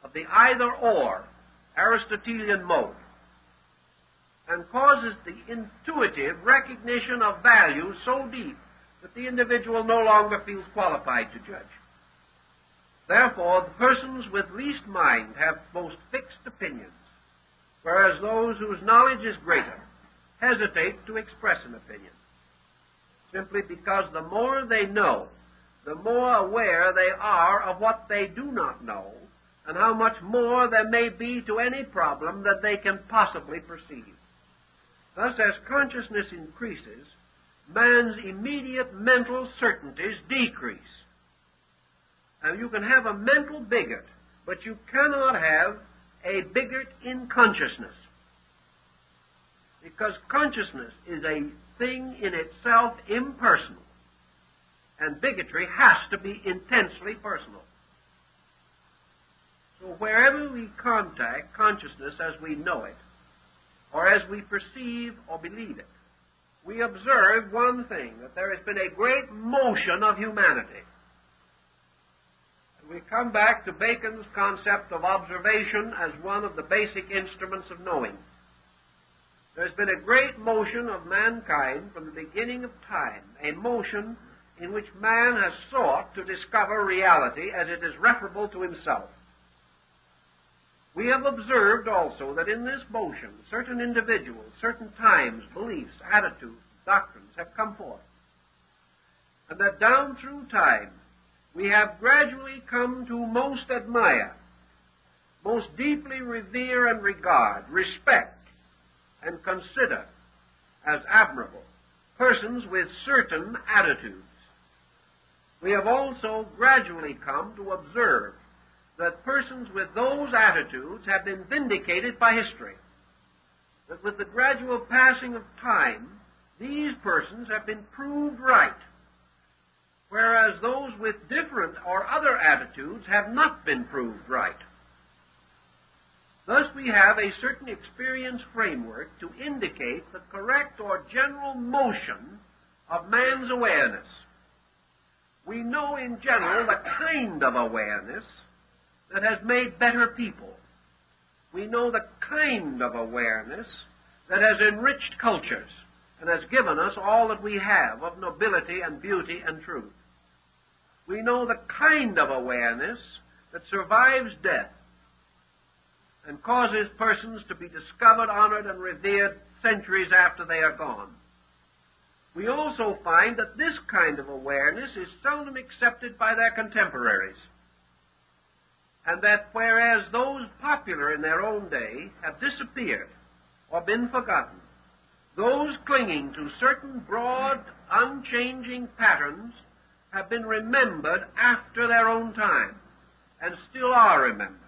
of the either-or Aristotelian mode, and causes the intuitive recognition of value so deep that the individual no longer feels qualified to judge. Therefore, the persons with least mind have most fixed opinions, whereas those whose knowledge is greater hesitate to express an opinion, simply because the more they know, the more aware they are of what they do not know, and how much more there may be to any problem that they can possibly perceive. Thus, as consciousness increases, man's immediate mental certainties decrease. And you can have a mental bigot, but you cannot have a bigot in consciousness. Because consciousness is a thing in itself impersonal, and bigotry has to be intensely personal. So wherever we contact consciousness as we know it, or as we perceive or believe it, we observe one thing, that there has been a great motion of humanity. We come back to Bacon's concept of observation as one of the basic instruments of knowing. There's been a great motion of mankind from the beginning of time, a motion in which man has sought to discover reality as it is referable to himself. We have observed also that in this motion, certain individuals, certain times, beliefs, attitudes, doctrines have come forth, and that down through time, we have gradually come to most admire, most deeply revere and regard, respect, and consider as admirable persons with certain attitudes. We have also gradually come to observe that persons with those attitudes have been vindicated by history, that with the gradual passing of time, these persons have been proved right, whereas those with different or other attitudes have not been proved right. Thus we have a certain experience framework to indicate the correct or general motion of man's awareness. We know in general the kind of awareness that has made better people. We know the kind of awareness that has enriched cultures and has given us all that we have of nobility and beauty and truth. We know the kind of awareness that survives death and causes persons to be discovered, honored, and revered centuries after they are gone. We also find that this kind of awareness is seldom accepted by their contemporaries, and that whereas those popular in their own day have disappeared or been forgotten, those clinging to certain broad, unchanging patterns have been remembered after their own time, and still are remembered,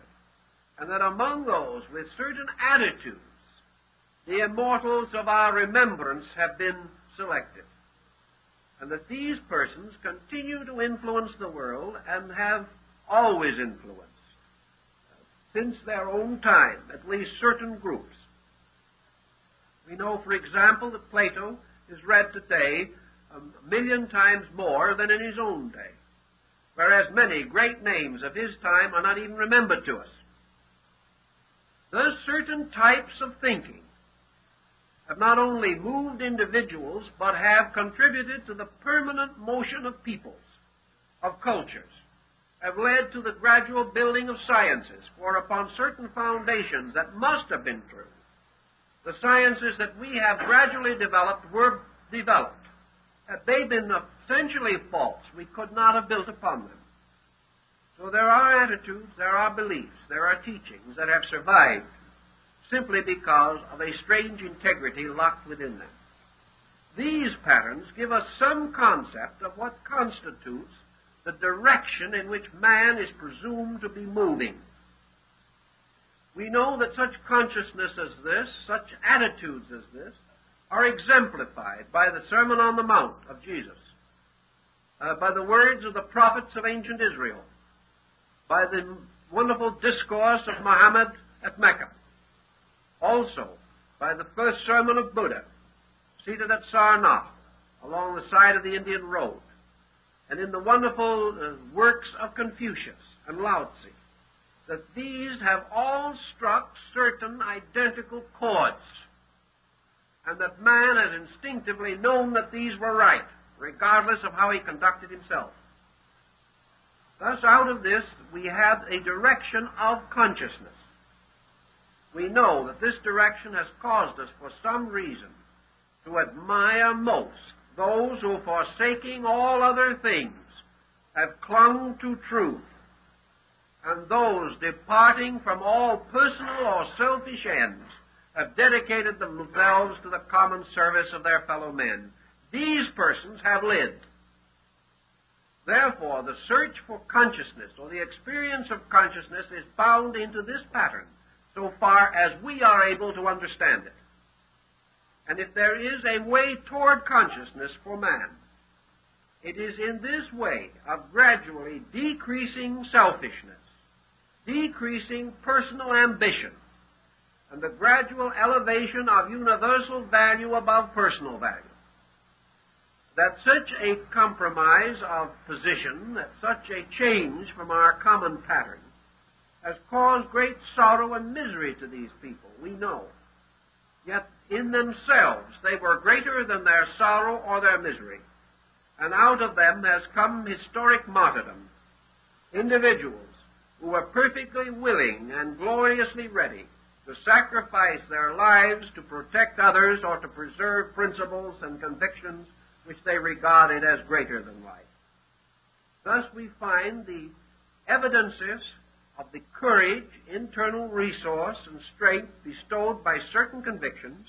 and that among those with certain attitudes, the immortals of our remembrance have been selected, and that these persons continue to influence the world and have always influenced, since their own time, at least certain groups. We know, for example, that Plato is read today 1,000,000 times more than in his own day, whereas many great names of his time are not even remembered to us. Thus, certain types of thinking have not only moved individuals, but have contributed to the permanent motion of peoples, of cultures, have led to the gradual building of sciences, for upon certain foundations that must have been true, the sciences that we have gradually developed were developed. Had they been essentially false, we could not have built upon them. So there are attitudes, there are beliefs, there are teachings that have survived simply because of a strange integrity locked within them. These patterns give us some concept of what constitutes the direction in which man is presumed to be moving. We know that such consciousness as this, such attitudes as this, are exemplified by the Sermon on the Mount of Jesus, by the words of the prophets of ancient Israel, by the wonderful discourse of Muhammad at Mecca, also by the first sermon of Buddha, seated at Sarnath, along the side of the Indian road, and in the wonderful works of Confucius and Lao Tzu, that these have all struck certain identical chords, and that man has instinctively known that these were right, regardless of how he conducted himself. Thus, out of this, we have a direction of consciousness. We know that this direction has caused us, for some reason, to admire most those who, forsaking all other things, have clung to truth, and those departing from all personal or selfish ends have dedicated themselves to the common service of their fellow men. These persons have lived. Therefore, the search for consciousness, or the experience of consciousness, is bound into this pattern, so far as we are able to understand it. And if there is a way toward consciousness for man, it is in this way of gradually decreasing selfishness, decreasing personal ambition, and the gradual elevation of universal value above personal value, that such a compromise of position, that such a change from our common pattern, has caused great sorrow and misery to these people, we know. Yet in themselves they were greater than their sorrow or their misery, and out of them has come historic martyrdom, individuals who were perfectly willing and gloriously ready to sacrifice their lives to protect others or to preserve principles and convictions which they regarded as greater than life. Thus we find the evidences of the courage, internal resource, and strength bestowed by certain convictions,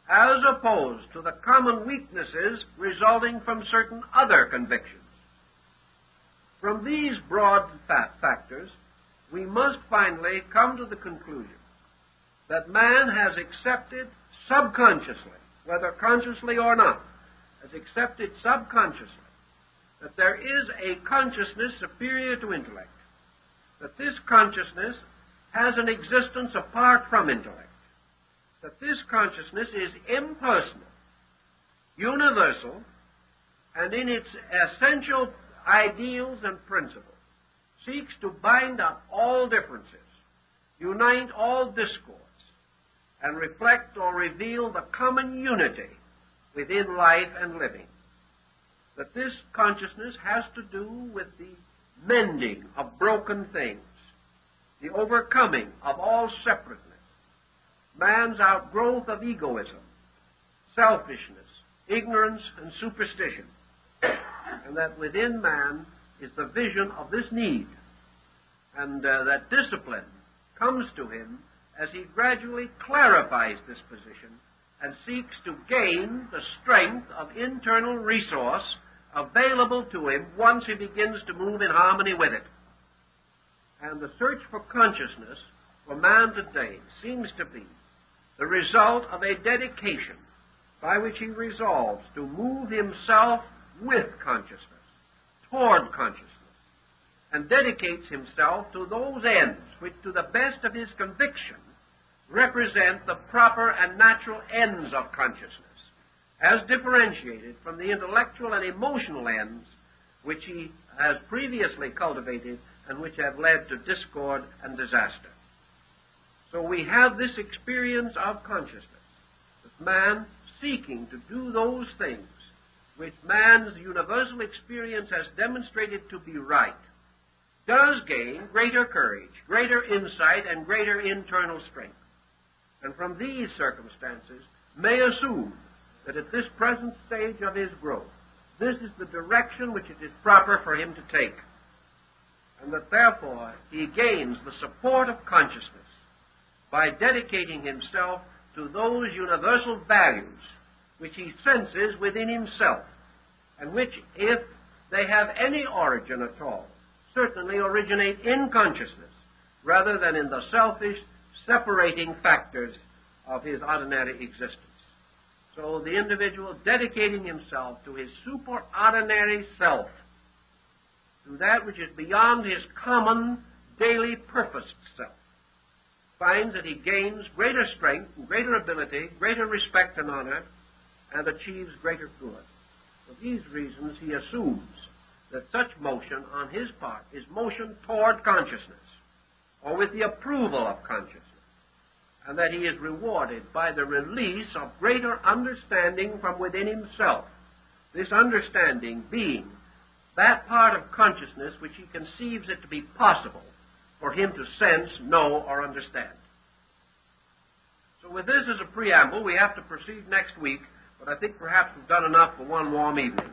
as opposed to the common weaknesses resulting from certain other convictions. From these broad factors, we must finally come to the conclusion that man has accepted subconsciously, whether consciously or not, has accepted subconsciously that there is a consciousness superior to intellect, that this consciousness has an existence apart from intellect, that this consciousness is impersonal, universal, and in its essential ideals and principles seeks to bind up all differences, unite all discords, and reflect or reveal the common unity within life and living. That this consciousness has to do with the mending of broken things, the overcoming of all separateness, man's outgrowth of egoism, selfishness, ignorance, and superstition, and that within man is the vision of this need, and that discipline comes to him as he gradually clarifies this position and seeks to gain the strength of internal resource available to him once he begins to move in harmony with it. And the search for consciousness for man today seems to be the result of a dedication by which he resolves to move himself with consciousness, toward consciousness, and dedicates himself to those ends which, to the best of his conviction, represent the proper and natural ends of consciousness, as differentiated from the intellectual and emotional ends which he has previously cultivated and which have led to discord and disaster. So we have this experience of consciousness, that man seeking to do those things which man's universal experience has demonstrated to be right, does gain greater courage, greater insight, and greater internal strength. And from these circumstances may assume that at this present stage of his growth, this is the direction which it is proper for him to take, and that therefore he gains the support of consciousness by dedicating himself to those universal values which he senses within himself, and which, if they have any origin at all, certainly originate in consciousness rather than in the selfish, separating factors of his ordinary existence. So the individual dedicating himself to his superordinary self, to that which is beyond his common, daily purposed self, finds that he gains greater strength and greater ability, greater respect and honor, and achieves greater good. For these reasons he assumes that such motion on his part is motion toward consciousness, or with the approval of consciousness, and that he is rewarded by the release of greater understanding from within himself, this understanding being that part of consciousness which he conceives it to be possible for him to sense, know, or understand. So with this as a preamble, we have to proceed next week, but I think perhaps we've done enough for one warm evening.